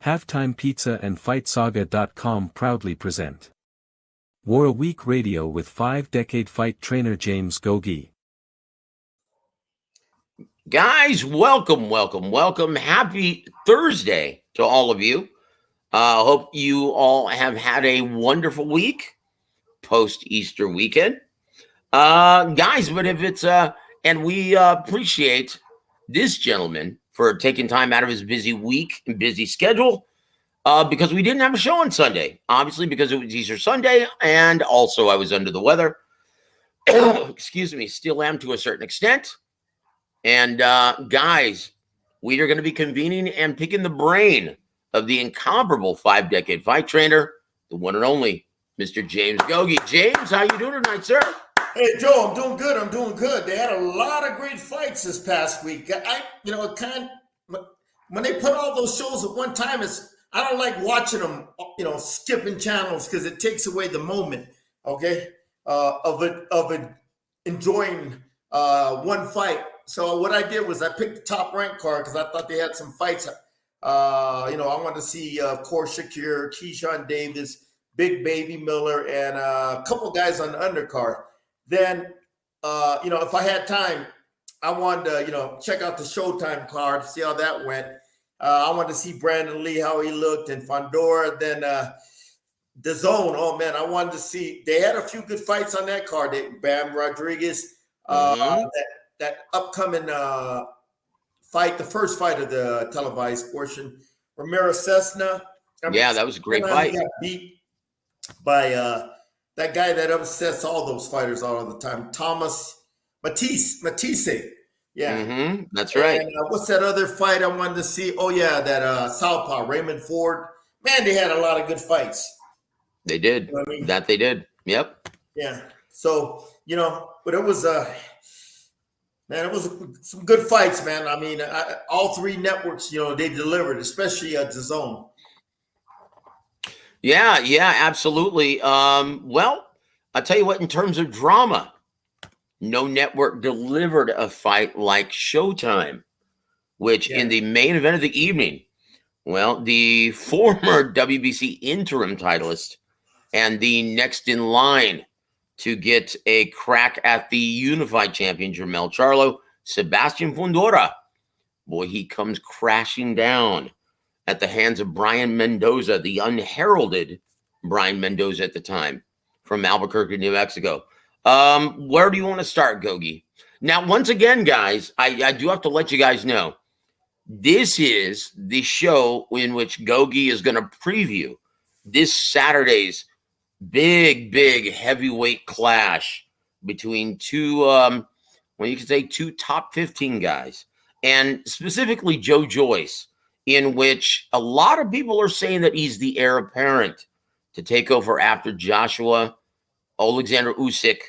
Halftime Pizza and FightSaga.com proudly present War Week Radio with 5-decade fight trainer James Gogue. Guys, welcome. Happy Thursday to all of you. Hope you all have had a wonderful week post-Easter weekend. Guys, but if it's, and we appreciate this gentleman for taking time out of his busy week and busy schedule because we didn't have a show on Sunday, obviously because it was Easter Sunday, and also I was under the weather. Excuse me, still am to a certain extent. And guys, we are going to be convening and picking the brain of the incomparable 5-decade fight trainer, the one and only Mr. James Gogue. James, how you doing tonight, sir? Hey, Joe, I'm doing good. They had a lot of great fights this past week. When they put all those shows at one time, I don't like watching them, skipping channels because it takes away the moment, okay, of enjoying one fight. So what I did was I picked the top ranked card because I thought they had some fights. I wanted to see, of course, Shakir, Keyshawn Davis, Big Baby Miller, and a couple guys on the undercard. Then, if I had time, I wanted to, check out the Showtime card, see how that went. I wanted to see Brandon Lee, how he looked, and Fondora. Then the Zone. Oh, man, I wanted to see. They had a few good fights on that card. Bam Rodriguez, that upcoming fight, the first fight of the televised portion. Ramiro Cessna. Yeah, that was a great fight. He got beat by that guy that upsets all those fighters all the time, Thomas Matisse. Yeah. That's right. And what's that other fight I wanted to see? Oh, yeah, that Southpaw, Raymond Ford. Man, they had a lot of good fights. They did. You know what I mean? That they did. Yep. Yeah. So, but it was it was some good fights, man. I mean, all three networks, they delivered, especially at the Zone. Yeah, absolutely. Well, I'll tell you what, in terms of drama, no network delivered a fight like Showtime, which in the main event of the evening, well, the former WBC interim titleist and the next in line to get a crack at the unified champion, Jermell Charlo, Sebastian Fondora. Boy, he comes crashing down at the hands of Brian Mendoza, the unheralded Brian Mendoza at the time from Albuquerque, New Mexico. Where do you want to start, Gogue? Now, once again, guys, I do have to let you guys know, this is the show in which Gogue is going to preview this Saturday's big heavyweight clash between two top 15 guys, and specifically Joe Joyce, in which a lot of people are saying that he's the heir apparent to take over after Joshua, Alexander Usyk,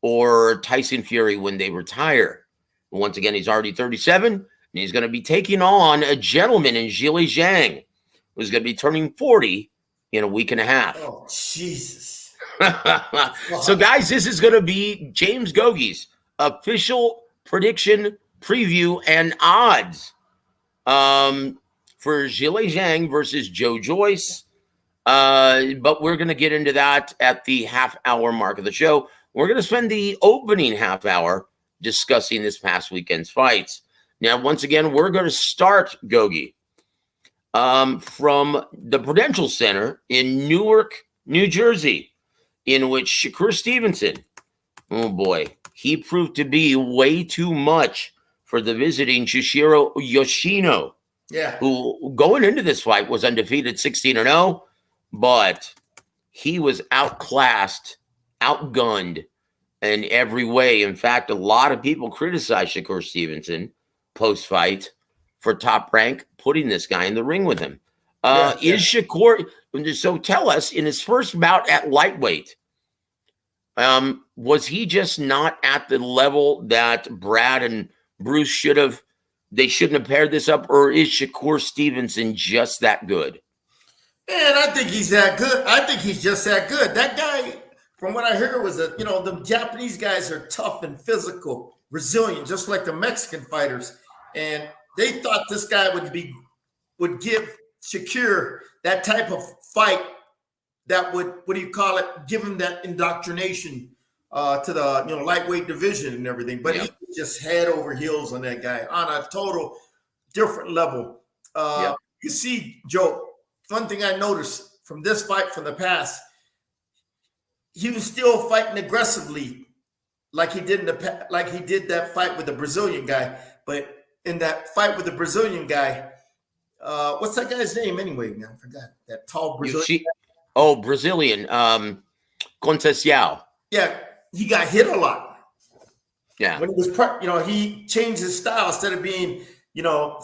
or Tyson Fury when they retire. Once again, he's already 37, and he's going to be taking on a gentleman in Zhang, who's going to be turning 40 in a week and a half. Oh, Jesus. So, guys, this is going to be James Gogue's official prediction, preview, and odds for Zhang versus Joe Joyce. But we're going to get into that at the half-hour mark of the show. We're going to spend the opening half hour discussing this past weekend's fights. Now, once again, we're going to start, Gogue, from the Prudential Center in Newark, New Jersey, in which Shakur Stevenson, oh boy, he proved to be way too much for the visiting Shushiro Yoshino, who going into this fight was undefeated 16-0, but he was outclassed, outgunned in every way. In fact, a lot of people criticized Shakur Stevenson post-fight for Top Rank putting this guy in the ring with him. Is Shakur, so tell us, in his first bout at lightweight, was he just not at the level that Brad and Bruce shouldn't have paired this up, or is Shakur Stevenson just that good? Man, I think he's that good. I think he's just that good. That guy, from what I heard, was that, the Japanese guys are tough and physical, resilient, just like the Mexican fighters. And they thought this guy would give Shakir that type of fight that would, what do you call it, give him that indoctrination to the lightweight division and everything. But he just head over heels on that guy on a total different level. You see, Joe, one thing I noticed from this fight from the past, he was still fighting aggressively like he did that fight with the Brazilian guy. But in that fight with the Brazilian guy, what's that guy's name anyway? Man, I forgot. That tall Brazilian. Brazilian. Conceição. Yeah, he got hit a lot. Yeah. When he was, he changed his style instead of being,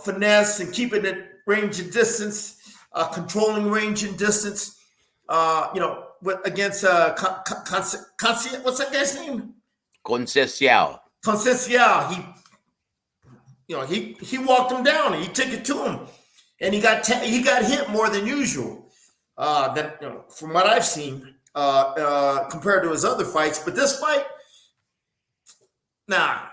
finesse and keeping it range and distance, controlling range and distance. Against what's that guy's name? Conceição. He walked him down and he took it to him, and he got hit more than usual. From what I've seen, compared to his other fights. But this fight,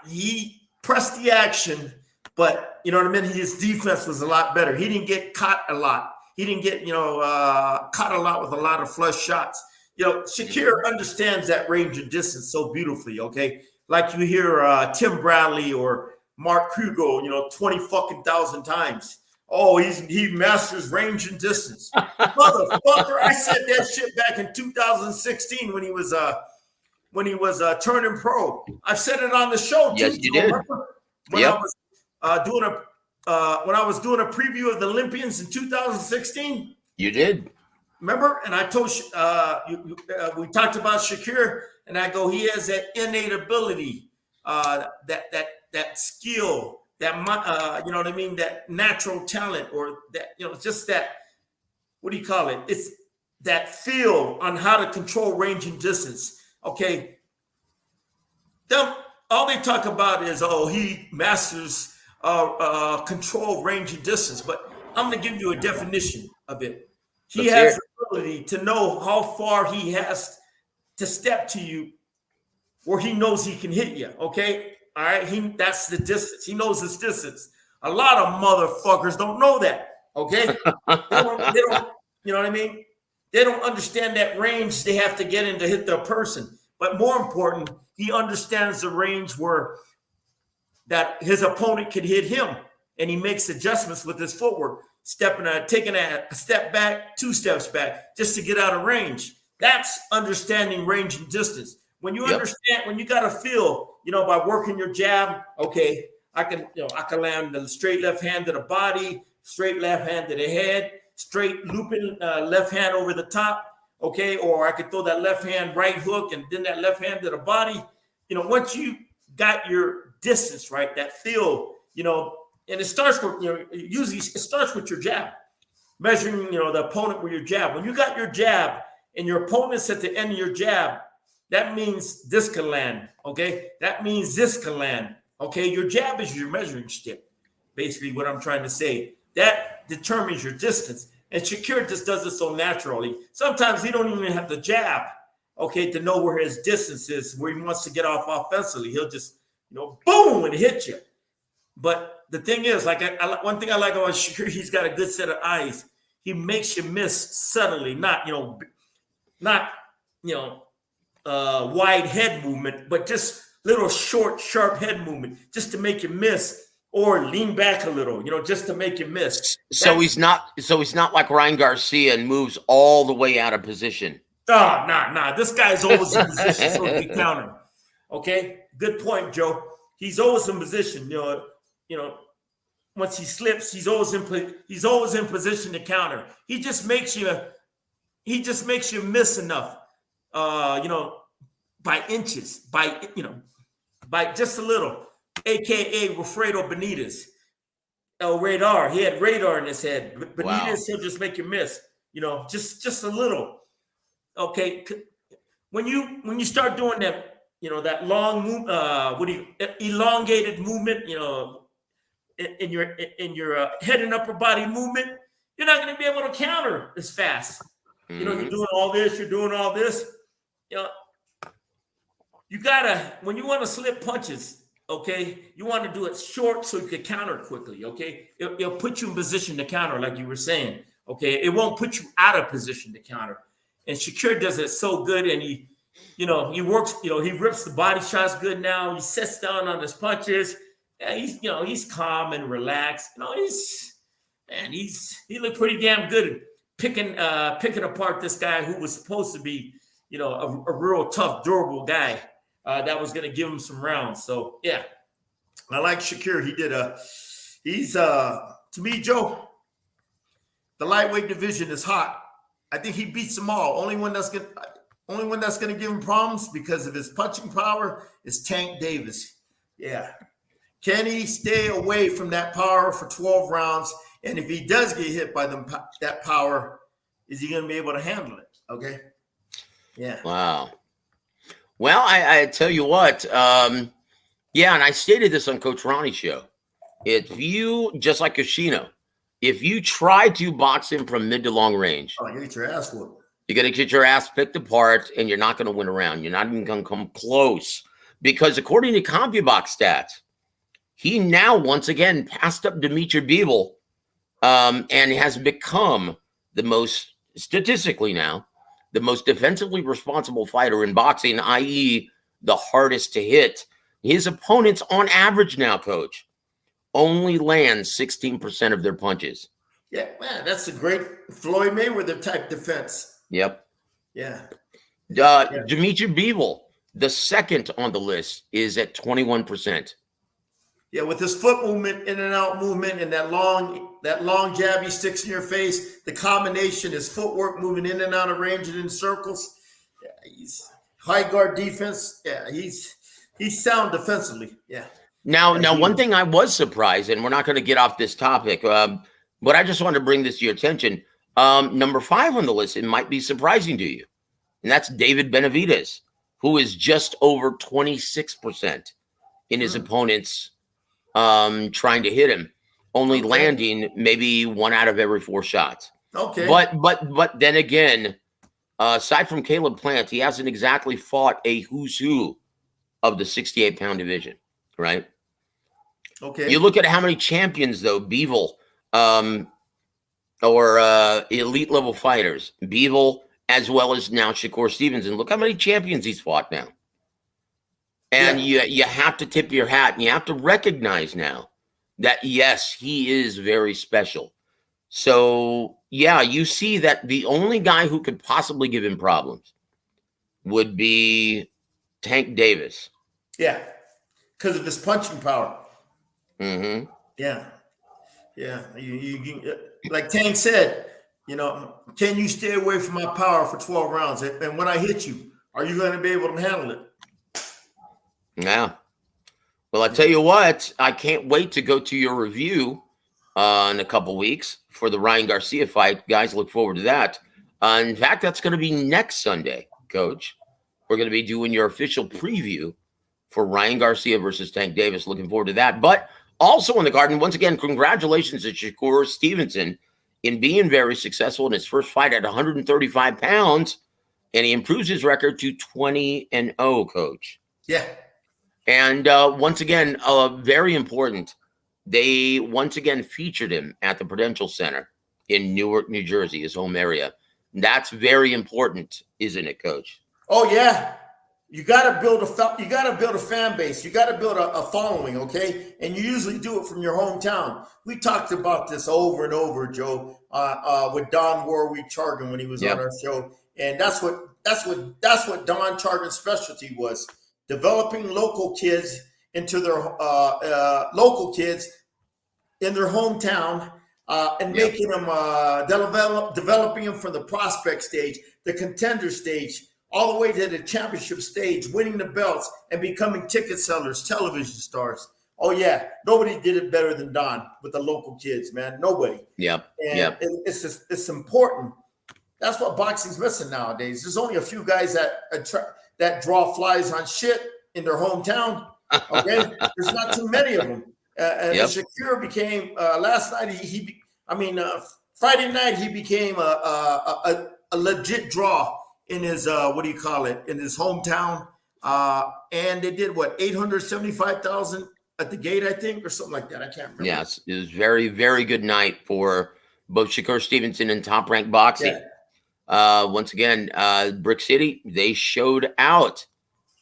he pressed the action, but you know what I mean? His defense was a lot better. He didn't get caught a lot. He didn't get, caught a lot with a lot of flush shots. Shakir understands that range and distance so beautifully, okay? Like you hear Tim Bradley or Mark Kruger, 20,000 times. Oh, he masters range and distance. Motherfucker, I said that shit back in 2016 when he was turning pro. I've said it on the show too. Yes, you did. When I was doing a preview of the Olympians in 2016. You did. Remember? And I told we talked about Shakir, and I go, he has that innate ability, that skill. That you know what I mean, that natural talent, or that just that, what do you call it? It's that feel on how to control range and distance. Okay, all they talk about is he masters control range and distance. But I'm going to give you a definition of it. He has the ability to know how far he has to step to you, where he knows he can hit you. Okay. All right, that's the distance. He knows his distance. A lot of motherfuckers don't know that. Okay, they don't. You know what I mean? They don't understand that range they have to get in to hit the person. But more important, he understands the range where that his opponent could hit him, and he makes adjustments with his footwork, taking a step back, 2 steps back, just to get out of range. That's understanding range and distance. When you understand, when you got to feel, by working your jab, okay, I can land the straight left hand to the body, straight left hand to the head, straight looping left hand over the top, okay, or I could throw that left hand right hook and then that left hand to the body. Once you got your distance right, that feel, and it starts with, usually it starts with your jab, measuring, the opponent with your jab. When you got your jab and your opponent's at the end of your jab, that means this can land, okay? That means this can land, okay? Your jab is your measuring stick, basically what I'm trying to say. That determines your distance. And Shakir just does it so naturally. Sometimes he don't even have the jab, okay, to know where his distance is, where he wants to get off offensively. He'll just, boom, and hit you. But the thing is, one thing I like about Shakir, he's got a good set of eyes. He makes you miss subtly, not wide head movement, but just little short, sharp head movement, just to make you miss, or lean back a little, just to make you miss. So he's not like Ryan Garcia and moves all the way out of position. Oh, nah. This guy's always in position so he can counter. Okay, good point, Joe. He's always in position. Once he slips, he's always in position to counter. He just makes you miss enough. By inches, by just a little, aka Wilfredo Benitez, El Radar. He had radar in his head. Benitez, he'll just make you miss, just a little. Okay, when you start doing that, that long move, elongated movement, in your head and upper body movement, you're not going to be able to counter as fast. You're doing all this, you gotta, when you want to slip punches, okay, you want to do it short so you can counter quickly, okay? It'll put you in position to counter, like you were saying. Okay, it won't put you out of position to counter. And Shakir does it so good, and he works, he rips the body shots good now. He sits down on his punches. And he's calm and relaxed. He looked pretty damn good picking apart this guy who was supposed to be, a real tough, durable guy that was going to give him some rounds. So yeah, I like Shakir. To me, Joe, the lightweight division is hot. I think he beats them all. Only one that's going to give him problems because of his punching power is Tank Davis. Yeah. Can he stay away from that power for 12 rounds? And if he does get hit by that power, is he going to be able to handle it? Okay. Yeah. Wow. Well, I tell you what, and I stated this on Coach Ronnie's show. If you, just like Yoshino, if you try to box him from mid to long range, you get your ass whooped. You're going to get your ass picked apart, and you're not going to win a round. You're not even going to come close. Because according to CompuBox stats, he now once again passed up Dimitri Bivol and has become statistically now, the most defensively responsible fighter in boxing, i.e. the hardest to hit. His opponents on average now, Coach, only land 16% of their punches. Yeah, man, that's a great Floyd Mayweather type defense. Yep. Yeah. Dimitri Bivol, the second on the list, is at 21%. Yeah, with his foot movement, in and out movement, and that long jab he sticks in your face, the combination, his footwork moving in and out of range and in circles. Yeah, he's high guard defense. Yeah, he's sound defensively. Yeah. Now, one thing I was surprised, and we're not going to get off this topic, but I just wanted to bring this to your attention. Number 5 on the list, it might be surprising to you, and that's David Benavidez, who is just over 26% in his opponents trying to hit him, only landing maybe 1 out of every 4 shots. Okay. But then again, aside from Caleb Plant, he hasn't exactly fought a who's who of the 68-pound division, right? Okay. You look at how many champions, though, Bivol, or elite level fighters, Bivol, as well as now Shakur Stevenson. Look how many champions he's fought now. And you have to tip your hat, and you have to recognize now that, yes, he is very special. So, yeah, you see that the only guy who could possibly give him problems would be Tank Davis. Yeah, because of his punching power. Mm-hmm. Yeah. Yeah. You, like Tank said, can you stay away from my power for 12 rounds? And when I hit you, are you going to be able to handle it? Yeah. Well, I tell you what, I can't wait to go to your review in a couple weeks for the Ryan Garcia fight. Guys, look forward to that. In fact, that's going to be next Sunday, Coach. We're going to be doing your official preview for Ryan Garcia versus Tank Davis. Looking forward to that. But also in the garden, once again, congratulations to Shakur Stevenson in being very successful in his first fight at 135 pounds, and he improves his record to 20-0, Coach. Yeah. And once again, very important, they once again featured him at the Prudential Center in Newark, New Jersey, his home area. That's very important, isn't it, Coach? Oh yeah, you got to build a fan base. You got to build a following, okay? And you usually do it from your hometown. We talked about this over and over, Joe, with Don Warwick Chargan when he was on our show, and that's what Don Chargan's specialty was. Developing local kids into their local kids in their hometown and making them developing them from the prospect stage, the contender stage, all the way to the championship stage, winning the belts and becoming ticket sellers, television stars. Oh yeah, nobody did it better than Don with the local kids, man. Nobody. Yep. And it's important. That's what boxing's missing nowadays. There's only a few guys that draw flies on shit in their hometown. Okay, there's not too many of them. And Shakir became last night. Friday night he became a legit draw in his in his hometown. And they did 875,000 at the gate, I think, or something like that. I can't remember. Yes, it was very, very good night for both Shakur Stevenson and Top Rank Boxing. Once again, Brick City, they showed out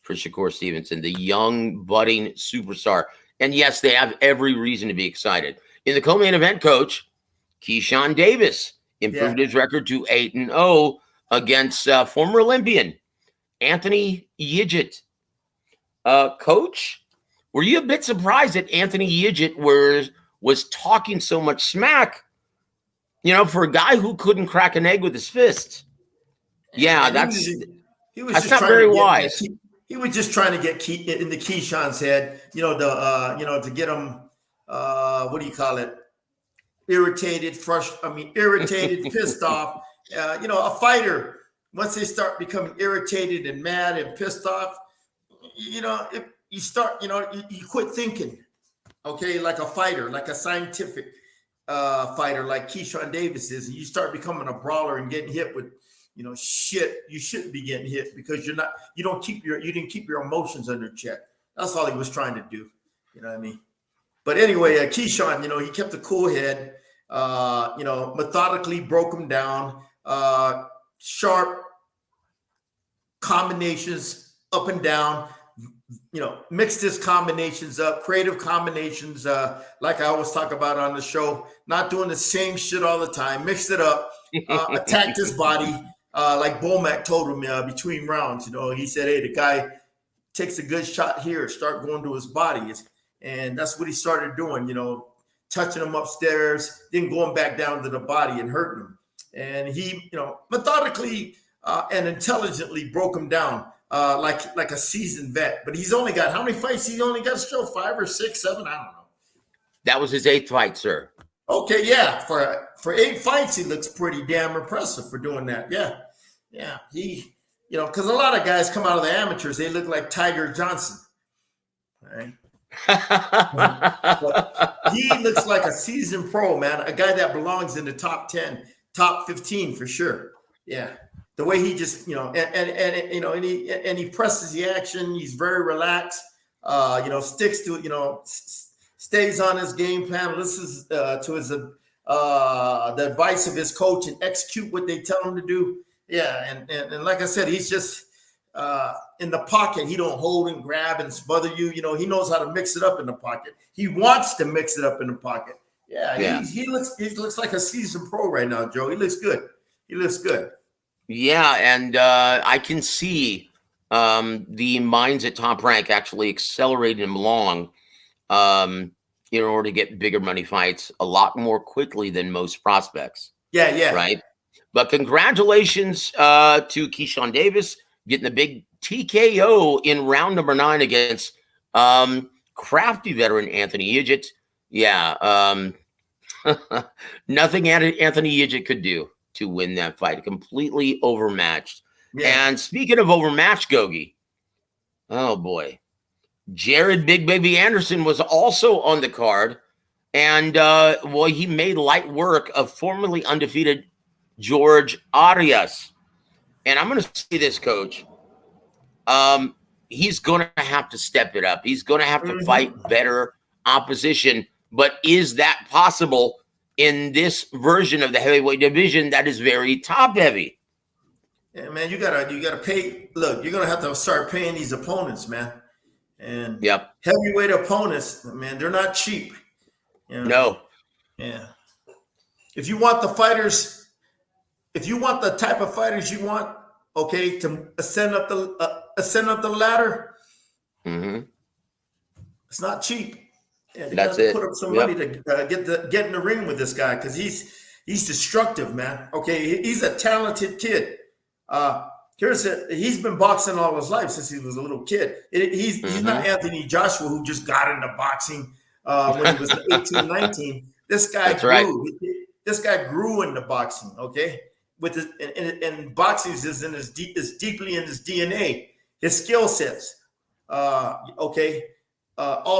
for Shakur Stevenson, the young budding superstar. And yes, they have every reason to be excited. In the co-main event, Coach, Keyshawn Davis improved his record to 8-0 against former Olympian Anthony Yigit. Coach, were you a bit surprised that Anthony Yigit was talking so much smack, for a guy who couldn't crack an egg with his fist? Yeah, that's not very wise. He was just trying to get into Keyshawn's head, to get him, what do you call it? Irritated, pissed off. A fighter, once they start becoming irritated and mad and pissed off, if you start, you quit thinking, okay, like a fighter, like a scientific fighter like Keyshawn Davis is, and you start becoming a brawler and getting hit with, shit you shouldn't be getting hit because you didn't keep your emotions under check. That's all he was trying to do. You know what I mean? But anyway, Keyshawn, he kept a cool head, methodically broke him down, sharp combinations up and down, mixed his combinations up, creative combinations, like I always talk about on the show, not doing the same shit all the time, mixed it up, attacked his body, like Bomac told him between rounds. He said, hey, the guy takes a good shot here, start going to his body. And that's what he started doing, touching him upstairs, then going back down to the body and hurting him. And he, methodically and intelligently broke him down like a seasoned vet. But he's only got, how many fights he only got to show? 5 or 6, 7? I don't know. That was his 8th fight, sir. Okay, yeah. For 8 fights, he looks pretty damn impressive for doing that. Yeah. He, because a lot of guys come out of the amateurs, they look like Tiger Johnson. All right. But he looks like a seasoned pro, man. A guy that belongs in the top 10, top 15 for sure. Yeah. The way he just, and he presses the action. He's very relaxed. Sticks to, stays on his game plan, listens to his the advice of his coach and execute what they tell him to do. Yeah, and like I said, he's just in the pocket. He don't hold and grab and smother you. He knows how to mix it up in the pocket. He wants to mix it up in the pocket. Yeah. He looks like a seasoned pro right now, Joe. He looks good. Yeah, and I can see the minds at Top Rank actually accelerating him along in order to get bigger money fights a lot more quickly than most prospects. Yeah. Right? But congratulations to Keyshawn Davis getting the big TKO in round number 9 against crafty veteran Anthony Yigit. Yeah, nothing Anthony Yigit could do to win that fight. Completely overmatched. Yeah. And speaking of overmatched, Gogue, oh boy, Jared Big Baby Anderson was also on the card, and he made light work of formerly undefeated George Arias. And I'm going to say this, Coach. He's going to have to step it up. He's going to have to fight better opposition. But is that possible in this version of the heavyweight division that is very top heavy? Yeah, man, you gotta pay. Look, you're gonna have to start paying these opponents, man. And heavyweight opponents, man, they're not cheap. No. Yeah. If you want the type of fighters you want, okay, to ascend up the ladder, it's not cheap. Yeah, that's it. Put up some money to get in the ring with this guy because he's destructive, man. Okay, he's a talented kid. He's been boxing all his life since he was a little kid. He's not Anthony Joshua who just got into boxing when he was 18, 19. This guy grew. Right. This guy grew into boxing. Okay, and boxing is deeply in his DNA. His skill sets. All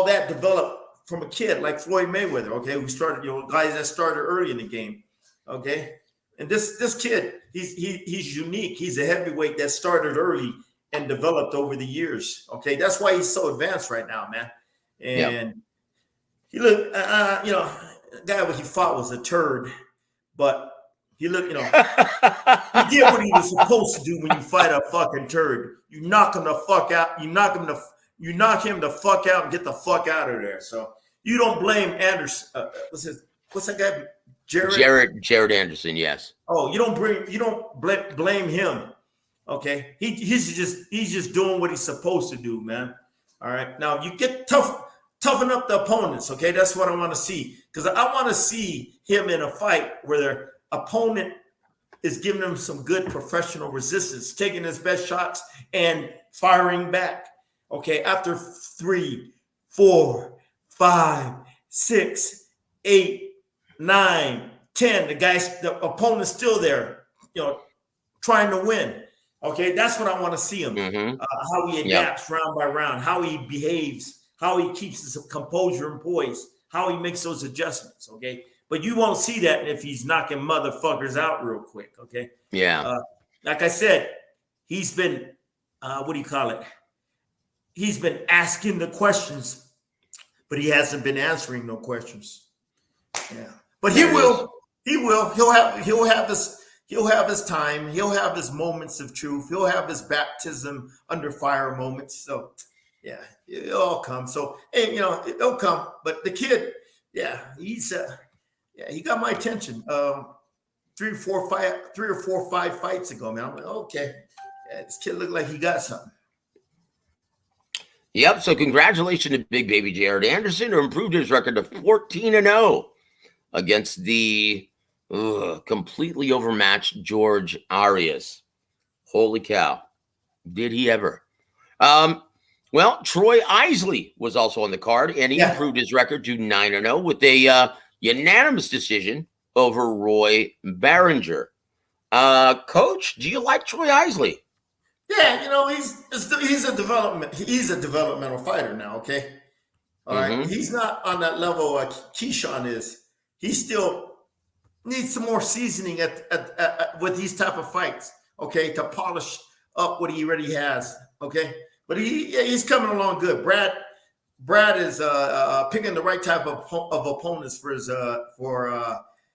that developed from a kid like Floyd Mayweather. Okay, who started, guys that started early in the game. Okay. And this kid, he's unique. He's a heavyweight that started early and developed over the years. Okay, that's why he's so advanced right now, man. And he looked, the guy he fought was a turd, but he look, he did what he was supposed to do when you fight a fucking turd. You knock him the fuck out. You knock him the fuck out and get the fuck out of there. So you don't blame Anderson. What's that guy? Jared Anderson. Yes. Oh, you don't blame him. Okay, he's just doing what he's supposed to do, man. All right, now you get toughen up the opponents. Okay, that's what I want to see, because I want to see him in a fight where their opponent is giving him some good professional resistance, taking his best shots and firing back. Okay, after 3, 4, 5, 6, 8, 9, 10, the opponent's still there, trying to win. Okay, that's what I want to see him. How he adapts round by round, how he behaves, how he keeps his composure and poise, how he makes those adjustments. Okay, but you won't see that if he's knocking motherfuckers out real quick. Okay. Yeah. Like I said, he's been He's been asking the questions, but he hasn't been answering no questions. Yeah, but he will. He'll have his time. He'll have his moments of truth. He'll have his baptism under fire moments. So, yeah, it'll all come. So, and it'll come. But the kid, he got my attention. 3 or 4, 5 fights ago, man. I'm like, okay, this kid looked like he got something. Yep. So, congratulations to Big Baby Jared Anderson, who improved his record to 14-0 against the completely overmatched George Arias. Holy cow. Did he ever? Well, Troy Isley was also on the card, and he improved his record to 9-0 with a unanimous decision over Roy Barringer. Coach, do you like Troy Isley? Yeah, he's a developmental fighter now, okay? All right. He's not on that level like Keyshawn is. He still needs some more seasoning with these type of fights, okay, to polish up what he already has, okay? But he's coming along good. Brad is picking the right type of opponents for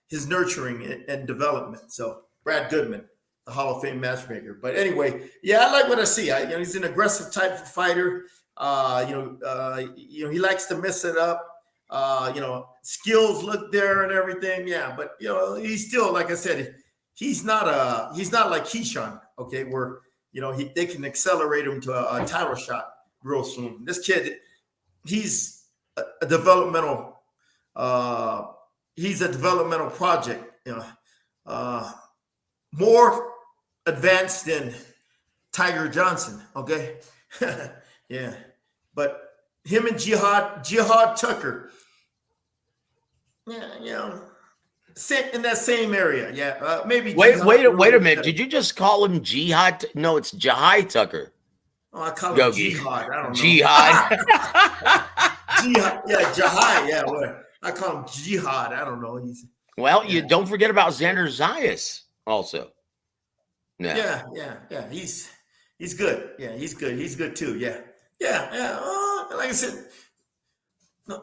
his nurturing and development. So Brad Goodman, the Hall of Fame matchmaker. But anyway, I like what I see. He's an aggressive type of fighter. He likes to mess it up. Skills look there and everything. Yeah, but he's still, like I said, he's not like Keyshawn, okay, where they can accelerate him to a title shot real soon. This kid, he's a developmental project, more advanced than Tiger Johnson, okay? Yeah. But him and Jihad Tucker, sit in that same area. Yeah, maybe. Wait a minute. Did you just call him Jihad? No, it's Jihad Tucker. Oh, I call him Jihad. I don't know. Jihad. Jihad. Yeah, Jihad. Yeah, well, I call him Jihad. I don't know. You don't forget about Xander Zayas also. Yeah. He's good. Yeah, he's good. He's good too. Yeah. Like I said,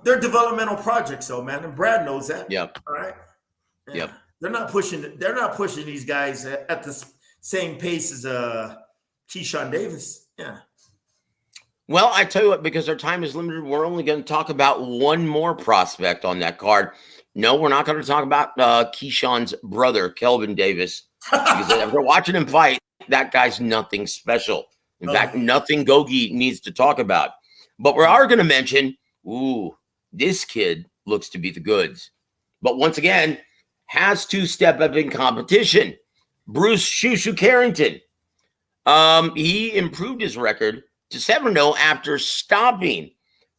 they're developmental projects, though, man, and Brad knows that. Yep. All right. Yeah. Yep. They're not pushing these guys at the same pace as Keyshawn Davis. Yeah. Well, I tell you what, because our time is limited, we're only going to talk about one more prospect on that card. No, we're not going to talk about Keyshawn's brother, Kelvin Davis, because after watching him fight, that guy's nothing special. In fact, nothing Gogue needs to talk about. But we are going to mention, this kid looks to be the goods. But once again, has to step up in competition. Bruce Shushu Carrington. He improved his record to 7-0 after stopping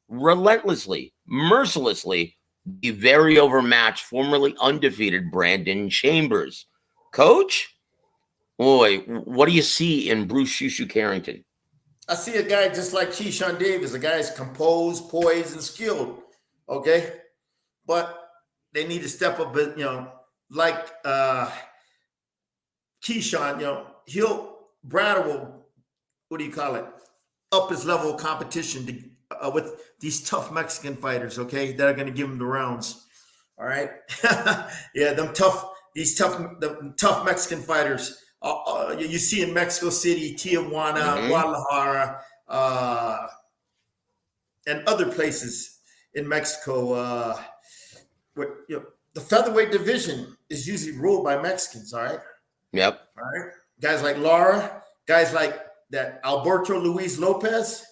relentlessly, mercilessly, the very overmatched, formerly undefeated Brandon Chambers. Coach, boy, what do you see in Bruce Shushu Carrington? I see a guy just like Keyshawn Davis. A guy's composed, poised, and skilled. Okay, but they need to step up. Like Keyshawn, Brad will, up his level of competition with these tough Mexican fighters. Okay, that are going to give him the rounds. All right, yeah, them tough these tough Mexican fighters you see in Mexico City, Tijuana, Guadalajara, and other places in Mexico. The featherweight division is usually ruled by Mexicans. All right. Yep. All right. Guys like Lara, guys like that Alberto Luis Lopez,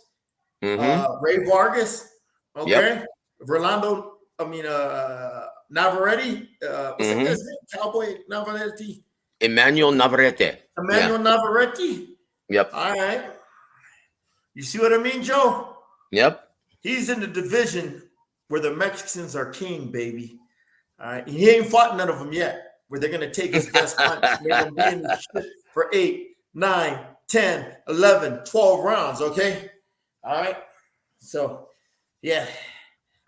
Ray Vargas. Okay. Yep. Rolando. Navarrete. What's that guy's name? Cowboy Navarrete. Emmanuel Navarrete. Navarrete. Yep. All right. You see what I mean, Joe? Yep. He's in the division where the Mexicans are king, baby. All right. He ain't fought none of them yet, where they're going to take his best punch, make him be in the shit for 8, 9, 10, 11, 12 rounds. Okay. All right. So, yeah.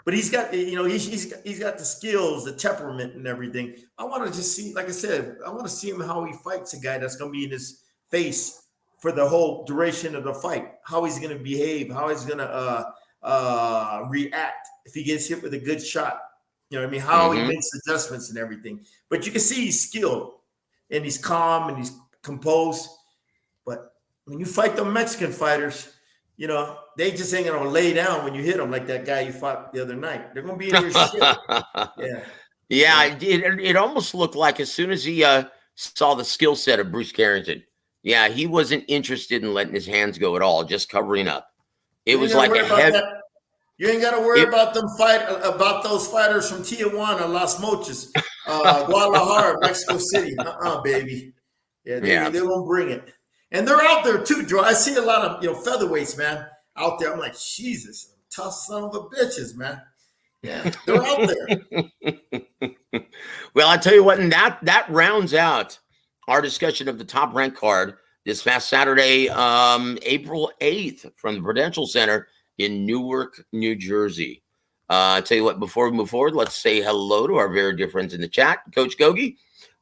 But he's got, he's got the skills, the temperament, and everything. I want to just see, like I said, I want to see him how he fights a guy that's going to be in his face for the whole duration of the fight. How he's going to behave, how he's going to react if he gets hit with a good shot. You know what I mean? How he makes adjustments and everything. But you can see he's skilled and he's calm and he's composed. But when you fight the Mexican fighters, they just ain't gonna lay down when you hit them like that guy you fought the other night. They're gonna be in your shit. Yeah. It almost looked like as soon as he saw the skill set of Bruce Carrington, he wasn't interested in letting his hands go at all, just covering up. It was like a heavy. You ain't got to worry about those fighters from Tijuana, Las Mochas, Guadalajara, Mexico City. Baby. Yeah, they won't bring it. And they're out there too, Joe. I see a lot of featherweights, man, out there. I'm like, Jesus, tough son of a bitches, man. Yeah, they're out there. Well, I tell you what, and that rounds out our discussion of the top ranked card this past Saturday, April 8th, from the Prudential Center in Newark, New Jersey. I tell you what, before we move forward, let's say hello to our very dear friends in the chat. Coach Gogue,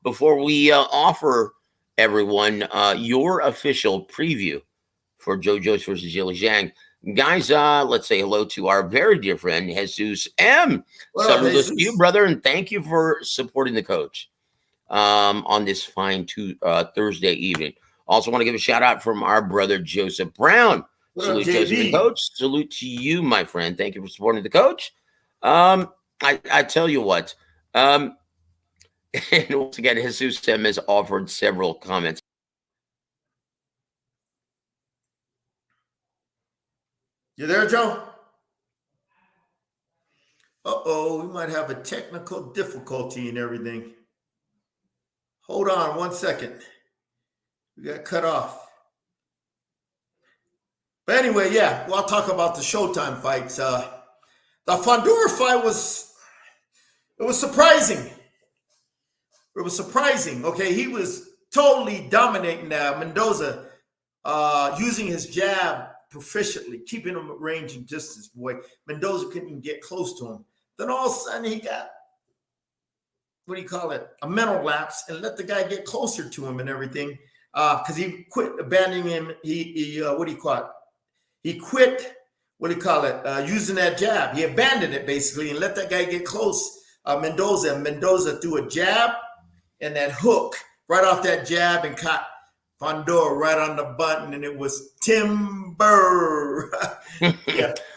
before we offer everyone your official preview for Joyce versus Zhang, guys, let's say hello to our very dear friend Jesus M. Saludos to you, brother, and thank you for supporting the coach on this fine Thursday evening. Also want to give a shout out from our brother Joseph Brown. Salute Joseph and Coach. Salute to you, my friend. Thank you for supporting the coach. I tell you what, and once again, Jesus M has offered several comments. You there, Joe? We might have a technical difficulty and everything. Hold on 1 second. We got cut off. But anyway, we'll talk about the Showtime fights. The Fondura fight was surprising. It was surprising. Okay, he was totally dominating Mendoza, using his jab proficiently, keeping him at range and distance. Boy, Mendoza couldn't even get close to him. Then all of a sudden he got, a mental lapse, and let the guy get closer to him and everything. Because he quit abandoning him. He quit, using that jab. He abandoned it basically and let that guy get close. Mendoza. Mendoza threw a jab and that hook right off that jab and caught Fondura right on the button, and it was timber.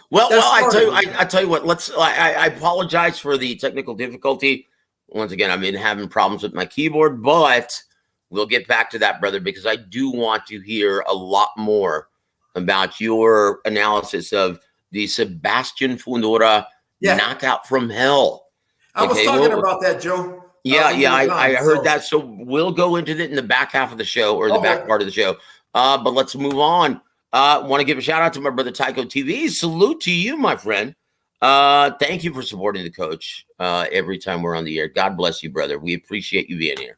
Well, I tell you what. I apologize for the technical difficulty. Once again, I've been having problems with my keyboard, but we'll get back to that, brother, because I do want to hear a lot more about your analysis of the Sebastian Fondura knockout from hell. I was talking about that, Joe. I heard that. So we'll go into it in the back half of the show, or the back part of the show. But let's move on. Want to give a shout out to my brother Tycho TV. Salute to you, my friend. Thank you for supporting the coach every time we're on the air. God bless you, brother. We appreciate you being here.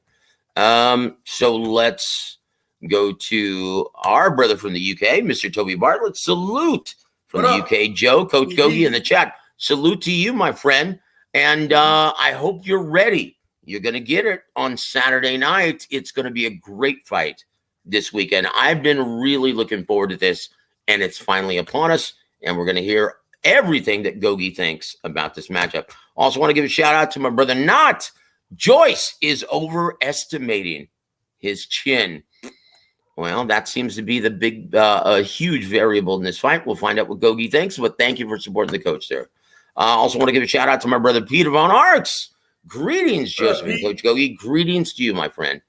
So let's go to our brother from the UK, Mr. Toby Bartlett. Salute from the UK, Joe. Coach Gogue in the chat. Salute to you, my friend. And I hope you're ready. You're going to get it on Saturday night. It's going to be a great fight this weekend. I've been really looking forward to this, and it's finally upon us. And we're going to hear everything that Gogue thinks about this matchup. Also want to give a shout out to my brother Not Joyce is overestimating his chin. Well, that seems to be the big, huge variable in this fight. We'll find out what Gogue thinks, but thank you for supporting the coach there. I also want to give a shout out to my brother Peter Von Arx. Greetings, Joseph and Coach Gogue. Greetings to you, my friend.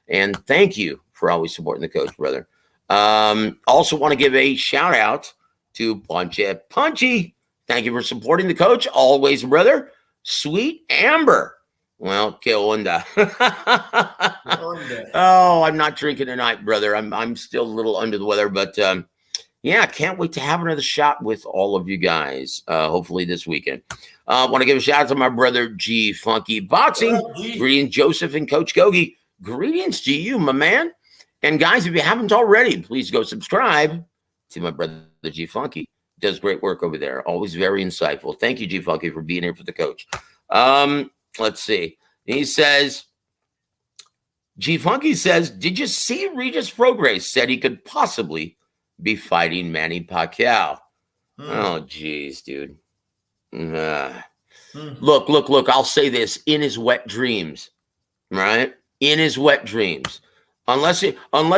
And thank you for always supporting the coach, brother. Also want to give a shout out to Punchy. Thank you for supporting the coach. Always, brother. Sweet Amber. Well, que onda? Oh, I'm not drinking tonight, brother. I'm still a little under the weather, but yeah, can't wait to have another shot with all of you guys. Hopefully this weekend. Want to give a shout out to my brother G Funky Boxing. Greetings, Joseph and Coach Gogue. Greetings to you, my man. And guys, if you haven't already, please go subscribe to my brother G Funky. Does great work over there. Always very insightful. Thank you, G Funky, for being here for the coach. Let's see. He says, G Funky says, did you see Regis Prograis said he could possibly be fighting Manny Pacquiao? Oh, geez, dude. Look. I'll say this. In his wet dreams, right? In his wet dreams. Unless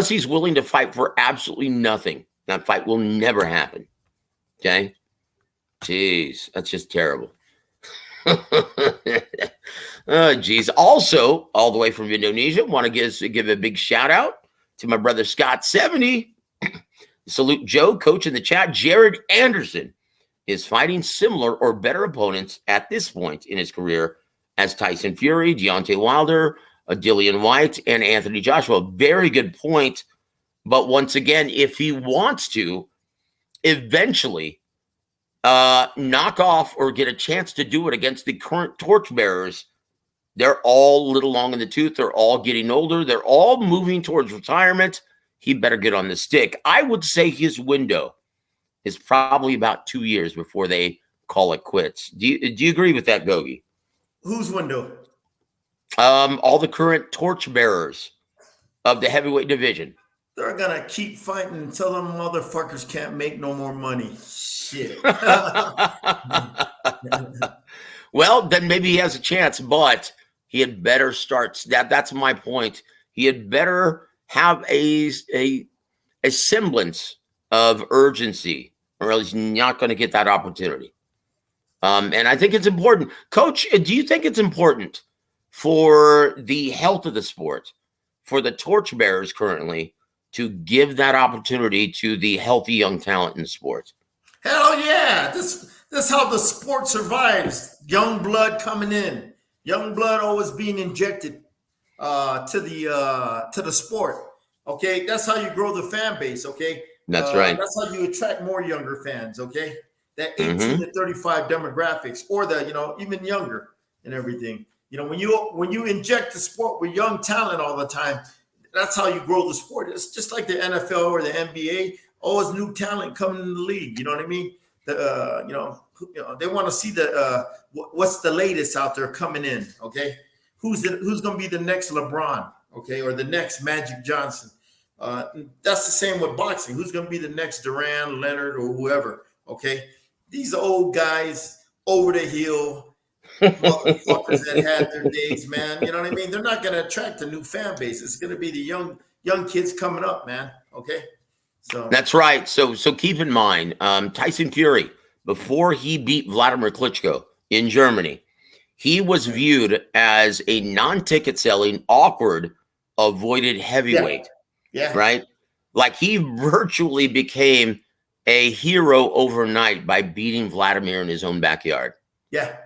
he's willing to fight for absolutely nothing, that fight will never happen. Okay? Jeez, that's just terrible. Oh, geez. Also, all the way from Indonesia, want to give a big shout out to my brother Scott 70. Salute Joe, coach in the chat. Jared Anderson is fighting similar or better opponents at this point in his career as Tyson Fury, Deontay Wilder, Dillian Whyte, and Anthony Joshua. Very good point. But once again, if he wants to eventually knock off or get a chance to do it against the current torchbearers, they're all a little long in the tooth. They're all getting older. They're all moving towards retirement. He better get on the stick. I would say his window is probably about 2 years before they call it quits. Do you agree with that, Gogue? Whose window? All the current torchbearers of the heavyweight division. They're gonna keep fighting until them motherfuckers can't make no more money. Shit. Well, then maybe he has a chance, but he had better start. That's my point. He had better have a semblance of urgency, or else he's not going to get that opportunity. And I think it's important. Coach, do you think it's important for the health of the sport, for the torchbearers currently, to give that opportunity to the healthy young talent in the sport? Hell yeah. This is how the sport survives. Young blood coming in. Young blood always being injected to the sport. Okay. That's how you grow the fan base. Okay. That's right. That's how you attract more younger fans. Okay. That 18 to 35 demographics, or the, even younger and everything. When you inject the sport with young talent all the time, that's how you grow the sport. It's just like the NFL or the NBA. Always new talent coming in the league. You know what I mean? They want to see what's the latest out there coming in. Okay, who's going to be the next LeBron? Okay, or the next Magic Johnson? That's the same with boxing. Who's going to be the next Duran, Leonard, or whoever? Okay, these old guys over the hill, motherfuckers that had their days, man. You know what I mean? They're not going to attract a new fan base. It's going to be the young kids coming up, man. Okay. So that's right. So keep in mind, Tyson Fury, before he beat Vladimir Klitschko in Germany, he was viewed as a non-ticket selling, awkward, avoided heavyweight. Yeah. Right? Like he virtually became a hero overnight by beating Vladimir in his own backyard. Yeah.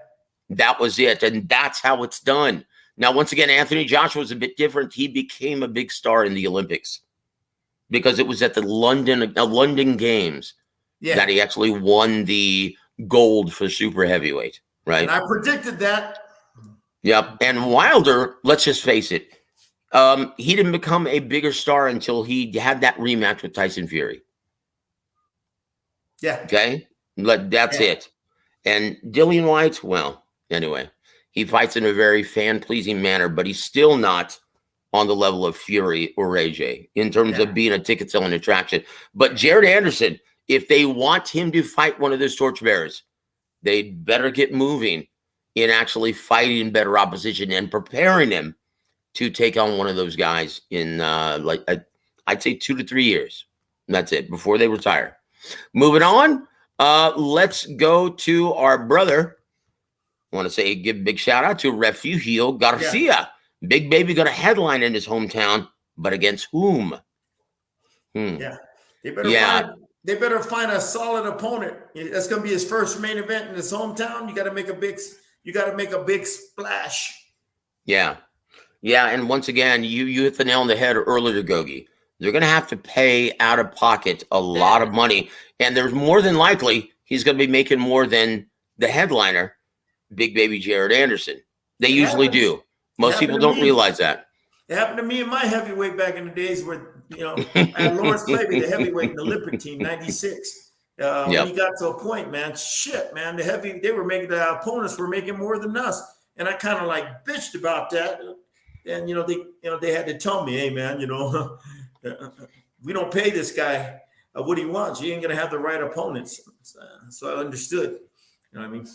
That was it. And that's how it's done. Now, once again, Anthony Joshua was a bit different. He became a big star in the Olympics because it was at the London Games that he actually won the gold for super heavyweight, right? And I predicted that. Yep. And Wilder, let's just face it, he didn't become a bigger star until he had that rematch with Tyson Fury. Yeah. Okay? That's it. And Dillian Whyte, well, anyway, he fights in a very fan-pleasing manner, but he's still not on the level of Fury or AJ in terms of being a ticket-selling attraction. But Jared Anderson, if they want him to fight one of those torchbearers, they better get moving in actually fighting better opposition and preparing him to take on one of those guys in I'd say 2 to 3 years. And that's it, before they retire. Moving on, let's go to our brother. I want to say, give a big shout out to Refugio Garcia. Yeah. Big Baby got a headline in his hometown, but against whom? Yeah, they better find a solid opponent. That's going to be his first main event in his hometown. You got to make a big splash. Yeah, and once again, you hit the nail on the head earlier, Gogue. They're going to have to pay out of pocket a lot of money, and there's more than likely he's going to be making more than the headliner, Big Baby Jared Anderson. They usually do. Most people don't realize that. It happened to me in my heavyweight back in the days where, I had Lawrence Clavey, the heavyweight in the Olympic team, 96. When he got to a point, man, the opponents were making more than us. And I kind of like bitched about that. And, they had to tell me, hey, man, we don't pay this guy what he wants. You ain't going to have the right opponents. So I understood. You know what I mean?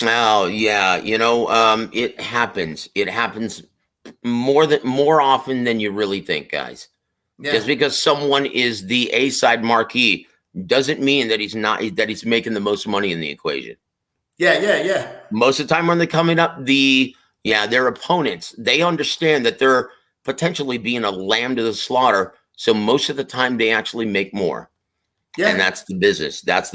Oh, yeah. It happens. It happens more often than you really think, guys. Yeah. Just because someone is the A-side marquee doesn't mean that he's making the most money in the equation. Yeah. Most of the time when they're coming up, their opponents, they understand that they're potentially being a lamb to the slaughter. So most of the time they actually make more. Yeah. And that's the business. Got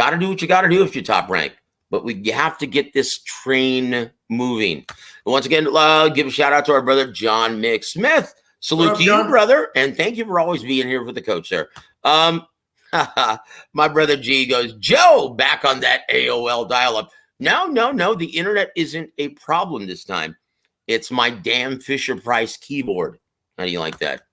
to do what you got to do if you're top ranked. But you have to get this train moving. Once again, give a shout out to our brother, John Mick Smith. Salute to you, brother. And thank you for always being here for the coach, sir. My brother G goes, Joe, back on that AOL dial-up. No. The internet isn't a problem this time. It's my damn Fisher-Price keyboard. How do you like that?